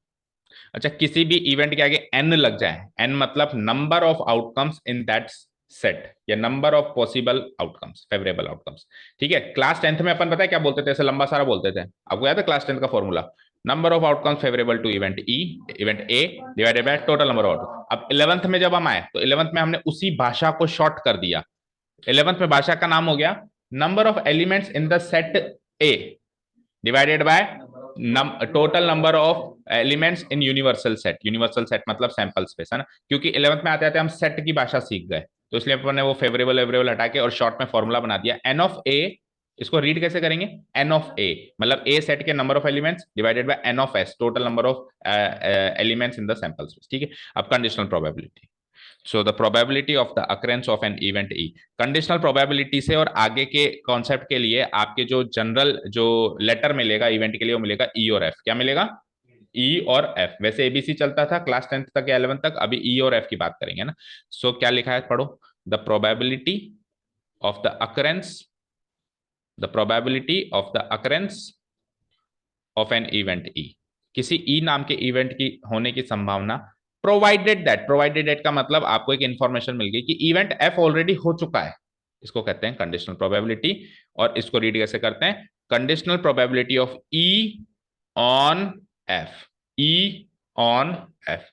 अच्छा, किसी भी इवेंट के आगे एन लग जाए, एन मतलब number of outcomes in that set, या number of possible outcomes, favourable outcomes. ठीक है, क्लास 10th में अपन पता है क्या बोलते थे, ऐसे लंबा सारा बोलते थे। आपको याद है क्लास 10th का formula? Number of outcomes favourable to event E, event A divided by total number of outcome. अब 11th में जब हम आए तो 11th में हमने उसी भाषा को शॉर्ट कर दिया। 11th में भाषा का नाम हो गया number of elements in the set A divided by total number of elements in universal set. Universal set मतलब सैंपल स्पेस, है ना। क्योंकि 11th में आते आते हम सेट की भाषा सीख गए, तो इसलिए अपन ने वो फेवरेबल एवरेबल हटा के और शॉर्ट में फॉर्मूला बना दिया एन ऑफ ए। इसको रीड कैसे करेंगे? एन ऑफ ए मतलब ए सेट के number of elements divided by N of S, total number of elements in the sample space. ठीक है, अब conditional probability. So the probability of the occurrence of an event E. Conditional probability से और आगे के concept के लिए आपके जो जनरल जो लेटर मिलेगा इवेंट के लिए, वो मिलेगा ई और एफ। क्या मिलेगा? ई और एफ। वैसे एबीसी चलता था क्लास 10th तक या 11th तक, अभी ई और एफ की बात करेंगे ना। सो क्या लिखा है, पढ़ो। The probability of the occurrence, the probability of the occurrence of an event ई। किसी ई नाम के इवेंट की होने की संभावना, प्रोवाइडेड दैट का मतलब आपको एक इंफॉर्मेशन मिल गई कि इवेंट एफ ऑलरेडी हो चुका है। इसको कहते हैं कंडीशनल प्रोबेबिलिटी। और इसको रीड कैसे करते हैं? Conditional probability of E on F. E on F.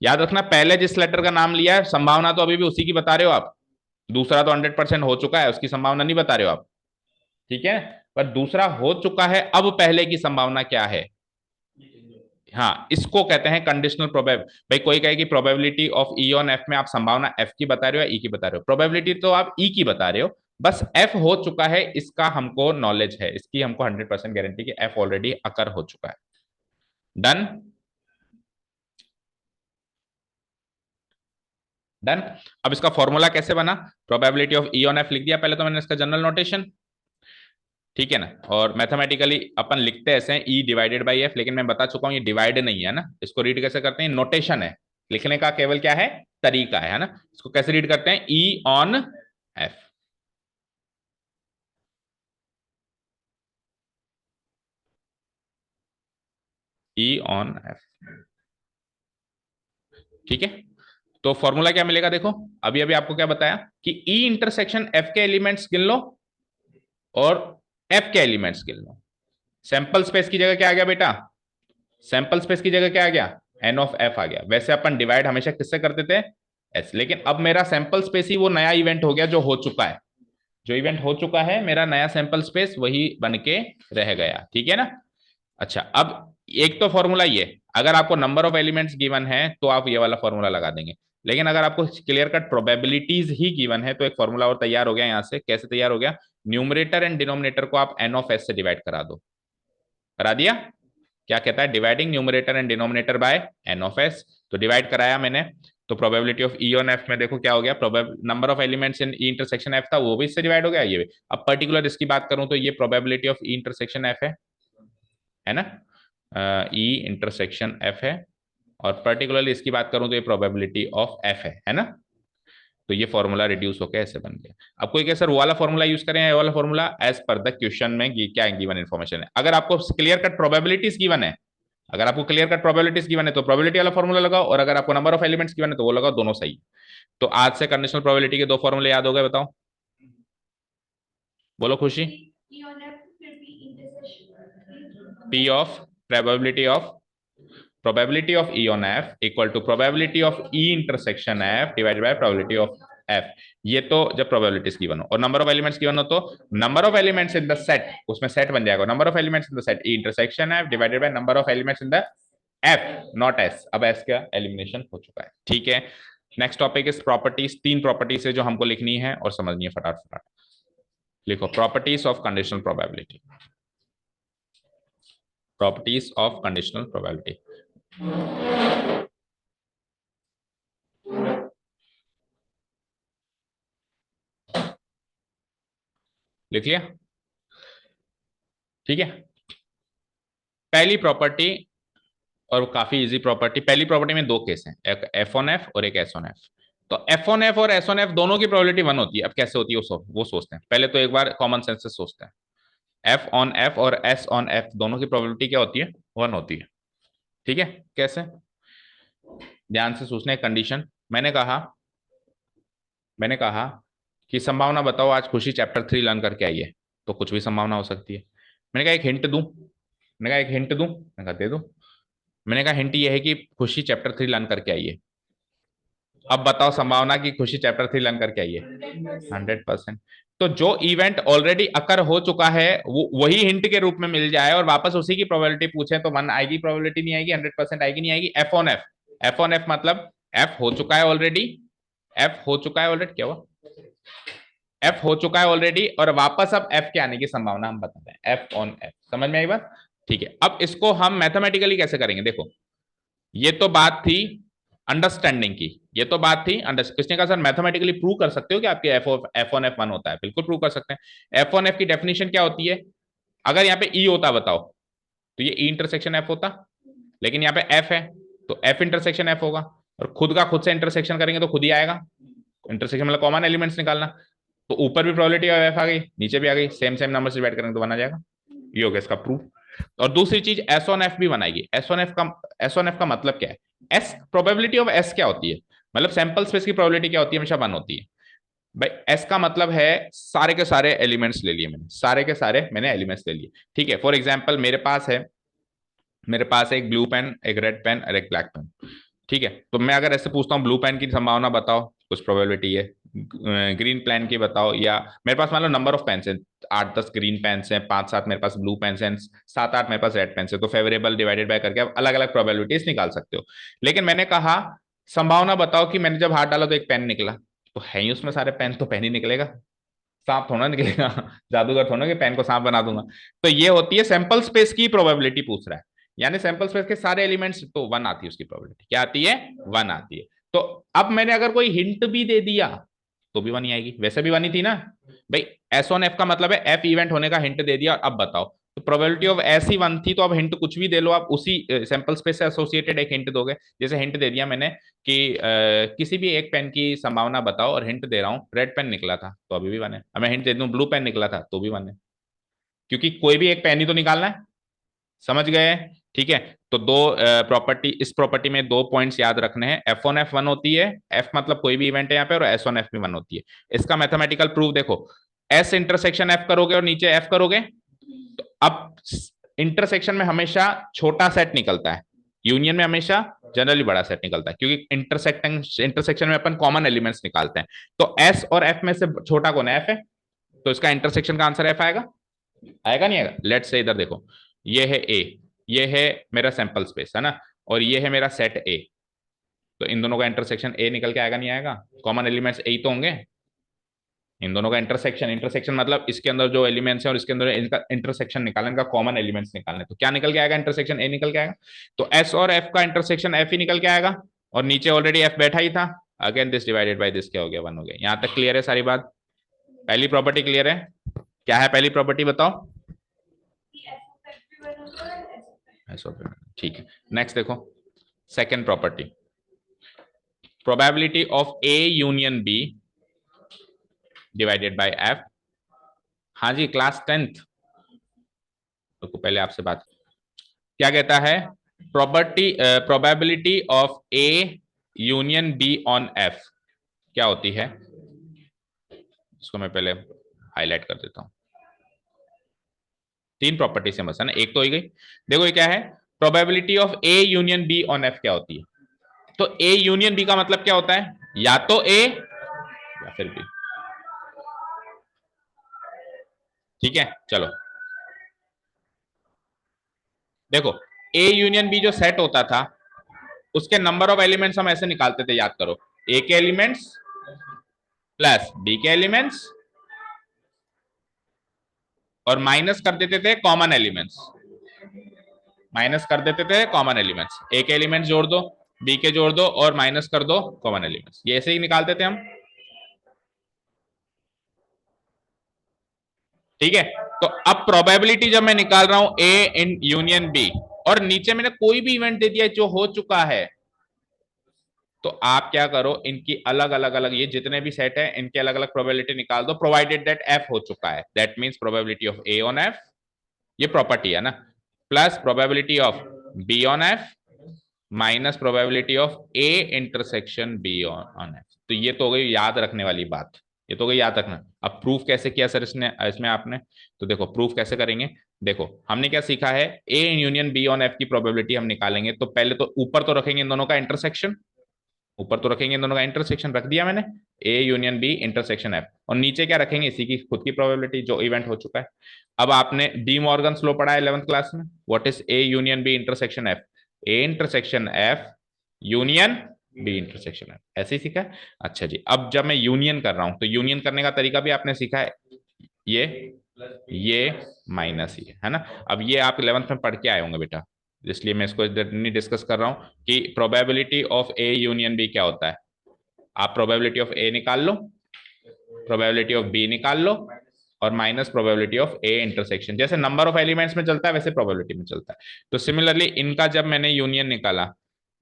याद रखना, पहले जिस लेटर का नाम लिया है संभावना तो अभी भी उसी की बता रहे हो आप। दूसरा तो 100% हो चुका है, उसकी संभावना नहीं बता रहे हो आप। ठीक है, पर दूसरा हो चुका है, अब पहले की संभावना क्या है? हाँ, इसको कहते हैं कंडीशनल प्रोबेब। भाई कोई कहे कि probability of E on F में आप संभावना एफ की बता रहे हो या ई की बता रहे हो? प्रोबेबिलिटी तो आप ई की बता रहे हो, बस एफ हो चुका है इसका हमको नॉलेज है, इसकी हमको 100% गारंटी कि एफ ऑलरेडी अकर हो चुका है। डन? डन। अब इसका फॉर्मूला कैसे बना? Probability of E on F लिख दिया पहले तो मैंने, इसका जनरल नोटेशन। ठीक है ना। और मैथमेटिकली अपन लिखते ऐसे हैं ई डिवाइडेड बाई एफ, लेकिन मैं बता चुका हूं ये डिवाइड नहीं है ना। इसको रीड कैसे करते हैं? नोटेशन है, लिखने का केवल क्या है? तरीका है ना। इसको कैसे रीड करते हैं? ई on F. E on F. ठीक है, तो फॉर्मूला क्या मिलेगा देखो। अभी अभी आपको क्या बताया कि ई इंटरसेक्शन एफ के एलिमेंट्स गिन लो और एफ के एलिमेंट्स गिन लो। सैंपल स्पेस की जगह क्या आ गया बेटा? सैंपल स्पेस की जगह क्या आ गया? एन ऑफ एफ आ गया। वैसे अपन डिवाइड हमेशा किससे करते थे? एस। लेकिन अब मेरा सैंपल स्पेस ही वो नया इवेंट हो गया जो हो चुका है। जो इवेंट हो चुका है मेरा नया सैंपल स्पेस वही बन के रह गया, ठीक है ना। अच्छा, अब एक तो फॉर्मूला ये, अगर आपको नंबर ऑफ एलिमेंट्स गिवन है तो आप ये वाला फॉर्मूला लगा देंगे, लेकिन अगर आपको क्लियर कट प्रोबेबिलिटीज ही गिवन है तो एक फॉर्मूला और तैयार हो गया यहां से। कैसे तैयार हो गया? न्यूमरेटर एंड डिनोमिनेटर को आप एन ऑफ एस से डिवाइड करा दो। करा दिया? क्या कहता है? Dividing numerator and denominator by N of S. तो डिवाइड कराया मैंने, तो probability of E on F में देखो क्या हो गया, number of elements in E intersection F था वो भी इससे डिवाइड हो गया, ये भी। अब पर्टिकुलर इसकी बात करूं तो ये probability of E intersection F है ना, ई इंटरसेक्शन एफ है, और पर्टिकुलरली इसकी बात करूं तो ये प्रोबेबिलिटी ऑफ एफ है ना। तो ये फॉर्मूला रिड्यूस होकर ऐसे बन गया। अब कोई कहे सर वो वाला फॉर्मूला यूज करें, ये वाला formula, as per the question में क्या गिवन इन्फॉर्मेशन है। अगर आपको क्लियर कट प्रोबेबिलिटीज गिवन है, अगर आपको क्लियर कट प्रोबेबिलिटीज गिवन है तो प्रोबेबिलिटी वाला फॉर्मूला लगाओ, और अगर आपको नंबर ऑफ एलिमेंट्स गिवन है तो वो लगाओ, दोनों सही। तो आज से कंडीशनल प्रोबेबिलिटी के दो फॉर्मूले याद हो गए, बताओ, बोलो खुशी। P of probability of E on F equal to probability of E intersection F divided by probability of F। ये तो जब प्रोबेबिलिटीज गिवन हो, और नंबर ऑफ एलिमेंट्स गिवन हो तो number of elements in the set, उसमें set बन जाएगा, number of elements in the set E intersection F divided by number of elements in the F, not S। अब S का elimination हो चुका है, ठीक है। Next topic is properties. तीन प्रॉपर्टीज है जो हमको लिखनी है और समझनी है फटाफट। लिखो properties of conditional probability. Properties of conditional probability. लिख लिया? ठीक है। पहली प्रॉपर्टी, और काफी इजी प्रॉपर्टी, पहली प्रॉपर्टी में दो केस हैं, एक एफ ऑन एफ और एक एस ऑन एफ। तो एफ ऑन एफ और एस ऑन एफ दोनों की प्रोबेबिलिटी वन होती है। अब कैसे होती है वो सोचते हैं, पहले तो एक बार कॉमन सेंस से सोचते हैं। एफ ऑन एफ और एस ऑन एफ दोनों की प्रोबेबिलिटी क्या होती है? वन होती है, ठीक है। कैसे? ध्यान से सोचने, कंडीशन मैंने कहा कि संभावना बताओ आज खुशी चैप्टर 3 लर्न करके आई है, तो कुछ भी संभावना हो सकती है। मैंने कहा एक हिंट दूं, मैंने कहा दे दो। मैंने कहा हिंट ये है कि खुशी चैप्टर 3 लर्न करके आई है। अब बताओ संभावना कि खुशी चैप्टर 3 लर्न करके आई है 100%। तो जो इवेंट ऑलरेडी अकर हो चुका है वो वही हिंट के रूप में मिल जाए और वापस उसी की प्रोबेबिलिटी पूछे तो वन आएगी, प्रोबेबिलिटी नहीं आएगी, 100% आएगी, नहीं आएगी। F on F, F on F मतलब एफ हो चुका है ऑलरेडी, एफ हो चुका है ऑलरेडी, क्या हुआ, एफ हो चुका है ऑलरेडी, और वापस अब एफ के आने की संभावना हम बताते हैं, एफ ऑन एफ। समझ में आई बात? ठीक है। अब इसको हम मैथमेटिकली कैसे करेंगे, देखो ये तो बात थी अंडरस्टैंडिंग की, ये तो बात थी किसने कहा सर मैथमेटिकली प्रूव कर सकते हो कि आपके एफ ऑन एफ वन होता है? बिल्कुल प्रूव कर सकते हैं। एफ ऑन एफ की डेफिनेशन क्या होती है? अगर यहाँ पे ई होता बताओ तो ये ई इंटरसेक्शन एफ होता, लेकिन यहाँ पे एफ है तो एफ इंटरसेक्शन एफ होगा, और खुद का खुद से इंटरसेक्शन करेंगे तो खुद ही आएगा। इंटरसेक्शन मतलब कॉमन एलिमेंट्स निकालना, तो ऊपर भी प्रोबेबिलिटी ऑफ एफ आ गई, नीचे भी आ गई, सेम सेम नंबर से डिवाइड करेंगे तो बना जाएगा। ये हो गया इसका प्रूफ। और दूसरी चीज एस ऑन एफ भी बनाएगी। एस ऑन एफ का मतलब क्या है? एस प्रोबेबिलिटी ऑफ एस क्या होती है, मतलब सैंपल स्पेस की प्रोबेबिलिटी क्या होती है? हमेशा वन होती है भाई। एस का मतलब है सारे के सारे एलिमेंट्स ले लिए मैंने, सारे के सारे मैंने एलिमेंट्स ले लिए, ठीक है। फॉर एग्जाम्पल मेरे पास एक ब्लू पेन, एक रेड पेन और एक ब्लैक पेन, ठीक है। तो मैं अगर ऐसे पूछता हूँ ब्लू पेन की संभावना बताओ, कुछ प्रोबेबिलिटी है, ग्रीन पेन की बताओ, या मेरे पास मान लो नंबर ऑफ पेन्स है, 8-10 ग्रीन पेन्स हैं, 5-7 मेरे पास ब्लू पेन्स हैं, 7-8 मेरे पास रेड पेन्स है, तो फेवरेबल डिवाइडेड बाय करके आप अलग अलग प्रोबेबिलिटीज निकाल सकते हो। लेकिन मैंने कहा संभावना बताओ कि मैंने जब हाथ डाला तो एक पेन निकला, तो है ही उसमें सारे पेन, तो पेन ही निकलेगा, सांप थोड़ा निकलेगा जादूगर थोड़ा कि पेन को सांप बना दूंगा। तो ये होती है सैंपल स्पेस की प्रोबेबिलिटी पूछ रहा है, यानी सैंपल स्पेस के सारे एलिमेंट्स, तो वन आती है उसकी प्रोबेबिलिटी, क्या आती है? वन आती है। तो अब मैंने अगर कोई हिंट भी दे दिया तो भी वन ही आएगी, वैसे भी वन ही थी ना भाई। एस ऑन एफ का मतलब है एफ इवेंट होने का हिंट दे दिया, अब बताओ, तो प्रोबेबिलिटी ऑफ ऐसी ही वन थी, तो अब हिंट कुछ भी दे लो आप, उसी सैंपल स्पेस से एसोसिएटेड एक हिंट दोगे। जैसे हिंट दे दिया मैंने कि किसी भी एक पेन की संभावना बताओ, और हिंट दे रहा हूँ रेड पेन निकला था तो अभी भी वन है। अब मैं हिंट दे दूं ब्लू पेन निकला था तो भी वन है, क्योंकि कोई भी एक पेन ही तो निकालना है। समझ गए? ठीक है। तो दो प्रॉपर्टी, इस प्रॉपर्टी में दो पॉइंट्स याद रखने हैं, एफ ऑन एफ वन होती है, एफ मतलब कोई भी इवेंट है यहाँ पे, और एस ऑन एफ भी वन होती है। इसका मैथमेटिकल प्रूफ देखो, एस इंटरसेक्शन एफ करोगे और नीचे एफ करोगे, तो अब इंटरसेक्शन में हमेशा छोटा सेट निकलता है, यूनियन में हमेशा जनरली बड़ा सेट निकलता है, क्योंकि इंटरसेक्शन में अपन कॉमन एलिमेंट्स निकालते हैं। तो एस और एफ में से छोटा कौन है? एफ है। तो इसका इंटरसेक्शन का आंसर एफ आएगा, आएगा नहीं आएगा? लेट्स से इधर देखो, ये है ए, ये है मेरा सैंपल स्पेस है ना, और ये है मेरा सेट ए, तो इन दोनों का इंटरसेक्शन ए निकल के आएगा नहीं आएगा? कॉमन एलिमेंट्स ए तो होंगे, इन दोनों का इंटरसेक्शन, इंटरसेक्शन मतलब इसके अंदर जो एलिमेंट्स हैं और इसके अंदर इनका इंटरसेक्शन निकालने, इनका कॉमन एलिमेंट्स निकालने, तो क्या निकल के आएगा? इंटरसेक्शन ए निकल के आएगा। तो एस और एफ का इंटरसेक्शन एफ ही निकल के आएगा, और नीचे ऑलरेडी एफ बैठा ही था, again this divided by this क्या हो गया? 1 हो गया। यहां तक क्लियर है सारी बात? पहली प्रॉपर्टी क्लियर है? क्या है पहली प्रॉपर्टी बताओ? ठीक है, नेक्स्ट देखो second property, probability of A union B divided by F. हाँ जी, क्लास 10th। तो पहले आपसे बात, क्या कहता है? Probability of A union B on F क्या होती है? इसको मैं पहले हाईलाइट कर देता हूं। तीन प्रॉपर्टी से बस है ना, एक तो हो गई। देखो ये क्या है, probability of A union B on F क्या होती है? तो ए यूनियन बी का मतलब क्या होता है? या तो ए या फिर बी। ठीक है, चलो देखो, ए यूनियन बी जो सेट होता था उसके नंबर ऑफ एलिमेंट्स हम ऐसे निकालते थे, याद करो, ए के एलिमेंट्स प्लस बी के एलिमेंट्स और माइनस कर देते थे कॉमन एलिमेंट्स, माइनस कर देते थे कॉमन एलिमेंट्स, ए के एलिमेंट्स जोड़ दो, बी के जोड़ दो और माइनस कर दो कॉमन एलिमेंट्स, ये ऐसे ही निकालते थे हम। ठीक है, तो अब प्रोबेबिलिटी जब मैं निकाल रहा हूं ए इन यूनियन बी, और नीचे मैंने कोई भी इवेंट दे दिया जो हो चुका है, तो आप क्या करो, इनकी अलग अलग अलग, ये जितने भी सेट है इनके अलग अलग प्रोबेबिलिटी निकाल दो, प्रोवाइडेड दैट एफ हो चुका है, that means probability of A on F, ये प्रॉपर्टी है ना, plus probability of B on F minus probability of A intersection B on F. तो ये तो हो गई याद रखने वाली बात, ये तो हो गई याद रखना। अब प्रूफ कैसे किया सर इसमें आपने? तो देखो प्रूफ कैसे करेंगे, देखो हमने क्या सीखा है, ए यूनियन बी ऑन एफ की प्रोबेबिलिटी हम निकालेंगे, तो पहले तो ऊपर तो रखेंगे इन दोनों का इंटरसेक्शन, ऊपर तो रखेंगे इन दोनों का इंटरसेक्शन, रख दिया मैंने, A union B intersection F, और नीचे क्या रखेंगे? इसी की खुद की प्रोबेबिलिटी जो इवेंट हो चुका है। अब आपने डी मॉर्गन लॉ पढ़ा है 11th क्लास में, what is A union B intersection F? A intersection F union B intersection F, ऐसे ही सीखा है। अच्छा जी, अब जब मैं यूनियन कर रहा हूं तो यूनियन करने का तरीका भी आपने सीखा है, ये माइनस ये है ना। अब ये आप 11th में पढ़ के आए होंगे बेटा, इसलिए मैं इसको इधर नहीं डिस्कस कर रहा हूं कि probability of A union B क्या होता है। आप प्रोबेबिलिटी ऑफ ए निकाल लो, प्रोबेबिलिटी ऑफ बी निकाल लो, और minus probability of A intersection, जैसे नंबर ऑफ एलिमेंट्स में चलता है वैसे प्रोबेबिलिटी में चलता है। तो सिमिलरली इनका जब मैंने यूनियन निकाला,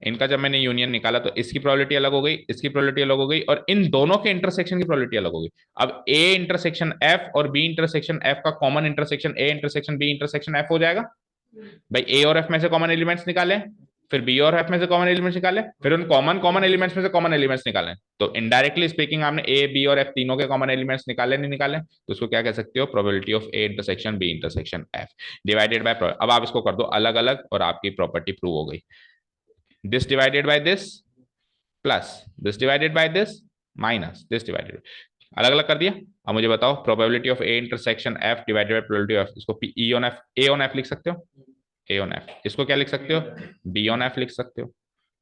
इनका जब मैंने यूनियन निकाला, तो इसकी प्रोबेबिलिटी अलग हो गई, इसकी प्रोबेबिलिटी अलग हो गई, और इन दोनों के इंटरसेक्शन की प्रोबेबिलिटी अलग हो गई। अब ए इंटरसेक्शन एफ और बी इंटरसेक्शन एफ का common intersection A intersection B intersection F हो जाएगा। भाई ए और एफ में से कॉमन एलिमेंट्स निकाले, फिर बी और एफ में से कॉमन एलिमेंट्स निकाले, फिर उन कॉमन कॉमन एलिमेंट्स में से कॉमन एलिमेंट्स निकाले, तो इनडायरेक्टली स्पीकिंग आपने ए बी और एफ तीनों के कॉमन एलिमेंट्स निकाले नहीं निकाले, तो उसको क्या कह सकते हो? Probability of A intersection B intersection F divided by, अब आप इसको कर दो अलग अलग और आपकी प्रॉपर्टी प्रूव हो गई। This divided by this plus this divided by this minus this divided, अलग अलग कर दिया। अब मुझे बताओ probability of A intersection F divided by probability of, इसको E on F, A on F लिख सकते हो, ए ऑन एफ, इसको क्या लिख सकते हो? बी ऑन एफ लिख सकते हो,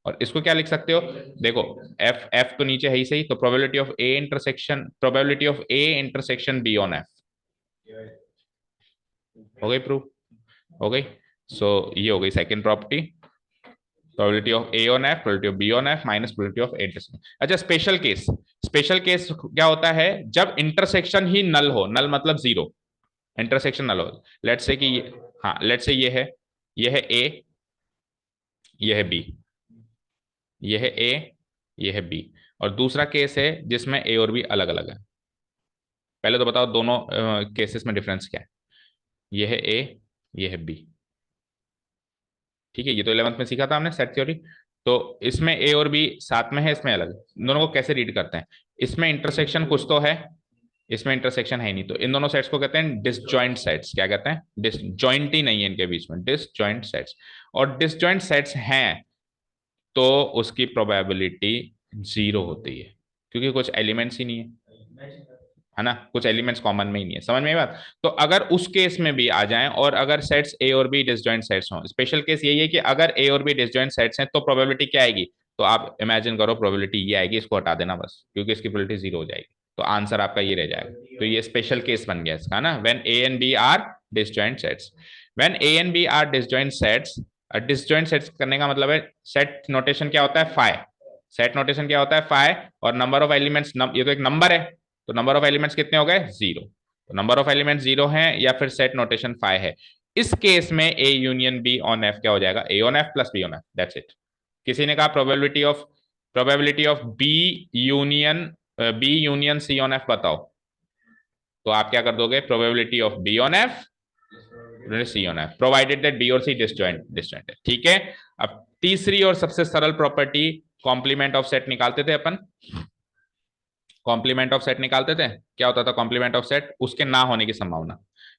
और इसको क्या लिख सकते हो? देखो एफ एफ तो नीचे है ही सही, तो probability of A intersection, probability of A intersection B on F हो गई, प्रूफ हो गई। सो ये हो गई second property, probability of A on F, probability of B on F minus probability of A intersection. अच्छा स्पेशल केस, स्पेशल केस क्या होता है? जब इंटरसेक्शन ही नल हो, नल मतलब जीरो, इंटरसेक्शन नल हो। लेट्स से कि हाँ, लेट्स से ये है ए, ये है बी, ये है ए, ये है बी, और दूसरा केस है जिसमें ए और बी अलग अलग है। पहले तो बताओ दोनों केसेस में डिफरेंस क्या है? ये है ए, ये है बी, ठीक है, ये तो 11th में सीखा था हमने सेट थ्योरी। तो इसमें ए और बी साथ में है, इसमें अलग है। दोनों को कैसे रीड करते हैं? इसमें इंटरसेक्शन कुछ तो है, इसमें इंटरसेक्शन है नहीं, तो इन दोनों सेट्स को कहते हैं डिसजॉइंट सेट्स। क्या कहते हैं? डिसजॉइंट ही नहीं है इनके बीच में, डिसजॉइंट सेट्स। और डिसजॉइंट सेट्स हैं तो उसकी प्रोबेबिलिटी जीरो होती है, क्योंकि कुछ एलिमेंट्स ही नहीं है है ना, कुछ एलिमेंट्स कॉमन में ही नहीं है, समझ में आई बात। तो अगर उस केस में भी आ जाएं और अगर सेट्स ए और बी डिसजॉइंट सेट्स हों, स्पेशल केस यही है कि अगर ए और बी डिसजॉइंट सेट्स हैं तो प्रोबेबिलिटी क्या आएगी, तो आप इमेजिन करो प्रोबेबिलिटी ये आएगी, इसको हटा देना बस, क्योंकि इसकी प्रोबेबिलिटी जीरो हो जाएगी, तो आंसर आपका ये रह जाएगा। तो ये स्पेशल केस बन गया इसका ना, when A and B are disjoint sets. When A and B are disjoint sets, disjoint sets करने का मतलब है, सेट नोटेशन क्या होता है, फाइ। सेट नोटेशन क्या होता है, फाइ, और नंबर ऑफ एलिमेंट्स, ये तो एक नंबर है, तो नंबर ऑफ एलिमेंट्स कितने हो गए, जीरो। तो नंबर ऑफ एलिमेंट्स जीरो है या फिर सेट नोटेशन फाइ है। इस केस में A union B on F क्या हो जाएगा, A on F plus B on F, that's it. किसी ने कहा probability of B union C on F बताओ, तो आप क्या कर दोगे, probability of B on F C on F, provided that B और सी डिस्जॉइंट है, ठीक है। अब तीसरी और सबसे सरल प्रॉपर्टी, कॉम्प्लीमेंट ऑफ सेट निकालते थे अपन। कॉम्प्लीमेंट ऑफ सेट निकालते थे, क्या होता था कॉम्प्लीमेंट ऑफ सेट, उसके ना होने की संभावना,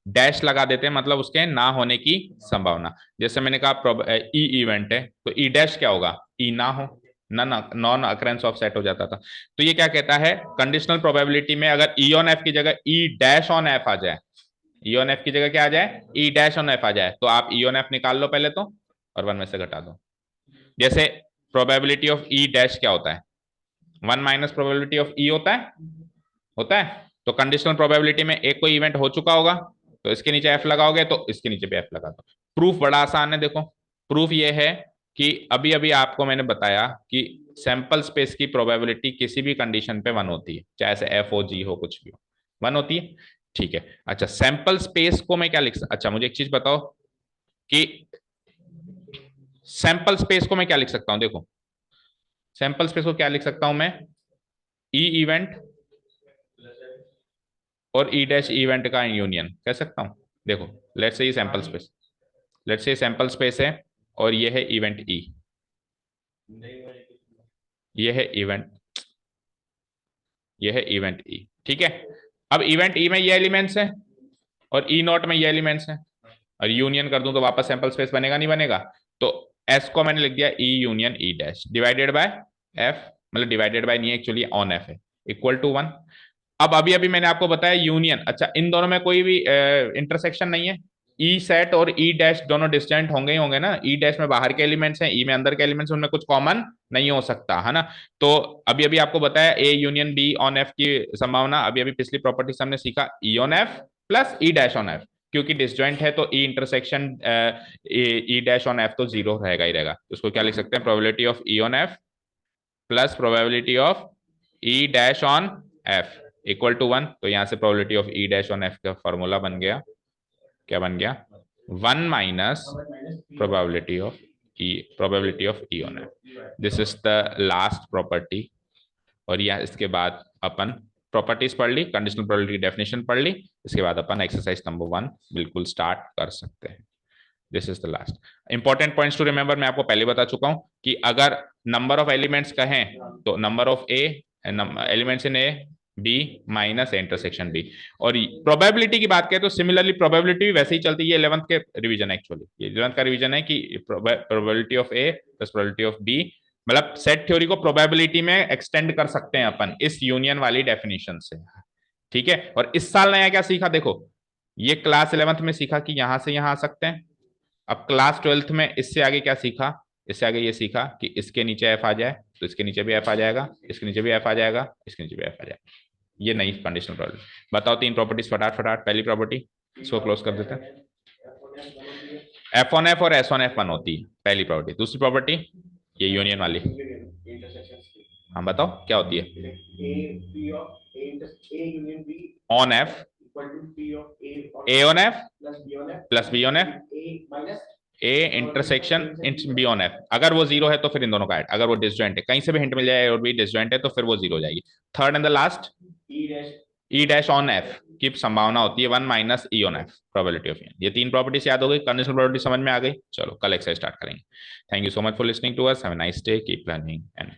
डैश लगा देते हैं, मतलब उसके ना होने की संभावना। जैसे मैंने कहा ई इवेंट है, तो ई डैश क्या होगा, ई ना हो, नॉन अकरेंस ऑफ सेट हो जाता था। तो ये क्या कहता है, कंडीशनल प्रोबेबिलिटी में अगर ई ऑन एफ की जगह ई डैश ऑन एफ आ जाए, ई ऑन एफ की जगह क्या आ जाए, ई डैश ऑन एफ आ जाए, तो आप ई ऑन एफ निकाल लो पहले तो, और वन में से घटा दो। जैसे प्रोबेबिलिटी ऑफ ई डैश क्या होता है, वन माइनस प्रोबेबिलिटी ऑफ ई होता है। तो कंडीशनल प्रोबेबिलिटी में एक कोई इवेंट हो चुका होगा, तो इसके नीचे एफ लगाओगे, तो इसके नीचे भी एफ लगा दो। प्रूफ बड़ा आसान है, देखो प्रूफ ये है कि अभी अभी आपको मैंने बताया कि सैंपल स्पेस की प्रोबेबिलिटी किसी भी कंडीशन पे वन होती है, चाहे से एफ हो, जी हो, कुछ भी हो, वन होती है, ठीक है। अच्छा, सैंपल स्पेस को मैं क्या लिख सकता, अच्छा मुझे एक चीज बताओ कि सैंपल स्पेस को मैं क्या लिख सकता हूं, देखो सैंपल स्पेस को क्या लिख सकता हूं मैं, ई इवेंट और ई डैश इवेंट का यूनियन कह सकता हूं। देखो लेट्स से ये sample space, let's say sample space है, और ये है इवेंट ई, ये है इवेंट, ये है इवेंट ई, ठीक है। अब इवेंट ई में ये एलिमेंट्स हैं और ई नॉट में ये एलिमेंट्स हैं, और यूनियन कर दूं तो वापस सैंपल स्पेस बनेगा, नहीं बनेगा। तो एस को मैंने लिख दिया E union E dash divided by F, मतलब डिवाइडेड बाय नहीं एक्चुअली ऑन एफ है, इक्वल टू वन। अब अभी अभी मैंने आपको बताया यूनियन, अच्छा इन दोनों में कोई भी इंटरसेक्शन नहीं है, ई सेट और ई डैश दोनों डिस्टेंट होंगे ही होंगे ना, ई डैश में बाहर के एलिमेंट्स हैं, ई में अंदर के एलिमेंट्स, उनमें कुछ कॉमन नहीं हो सकता है ना। तो अभी अभी आपको बताया A union B on F की संभावना, अभी अभी पिछली प्रॉपर्टी से हमने सीखा E on F plus E dash on F, क्योंकि डिसजॉइंट है तो E intersection E dash on F तो जीरो रहेगा ही रहेगा, तो उसको क्या लिख सकते हैं, probability of E on F plus probability of E dash on F equal to one. तो यहां से probability of E dash on F का फॉर्मूला बन गया, क्या बन गया, one minus probability of E on F. This is the last property. और यह इसके बाद अपन प्रॉपर्टीज पढ़ ली, कंडीशनल प्रोबेबिलिटी डेफिनेशन पढ़ ली, इसके बाद अपन एक्सरसाइज नंबर 1 बिल्कुल स्टार्ट कर सकते हैं। This is the last important points to remember, मैं आपको पहले बता चुका हूं कि अगर नंबर ऑफ एलिमेंट्स कहें तो number of A elements in A B minus intersection B. और प्रोबेबिलिटी की बात करें तो सिमिलरली प्रोबेबिलिटी भी वैसे ही चलती है, 11th के रिवीजन है एक्चुअली, ये 11th का रिवीजन है कि probability of A plus probability of B, मतलब सेट थ्योरी को प्रोबेबिलिटी में एक्सटेंड कर सकते हैं अपन इस यूनियन वाली डेफिनेशन से, ठीक है। और इस साल नया क्या सीखा, देखो ये क्लास 11th में सीखा कि यहां से यहां आ सकते हैं। अब क्लास 12th में इससे आगे क्या सीखा, इससे आगे ये सीखा कि इसके नीचे एफ आ जाए तो इसके नीचे भी एफ आ जाएगा, इसके नीचे भी एफ आ जाएगा, इसके नीचे भी एफ आ जाएगा, ये नई कंडीशनल प्रॉपर्टी। बताओ तीन प्रॉपर्टीज फटाफट फटाफट। पहली प्रॉपर्टी इसको क्लोज कर देते हैं, एफ ऑन एफ और एस ऑन एफ वन होती है, पहली प्रॉपर्टी। दूसरी प्रॉपर्टी ये यूनियन वाली, हाँ बताओ क्या होती है, on F A on F plus B on F A intersection B on F. अगर वो जीरो है तो फिर इन दोनों का ऐड, अगर वो डिसजॉइंट है, कहीं से भी हिंट मिल जाए और भी डिसजॉइंट है तो फिर वो जीरो हो जाएगी। Third and the last E dash on F की संभावना होती है one minus E on F, probability of. ये तीन प्रॉपर्टीज याद हो गई, कंडीशनल प्रोबेबिलिटी समझ में आ गई। चलो कल एक्सरसाइज स्टार्ट करेंगे। Thank you so much for listening to us, have a nice day, keep learning and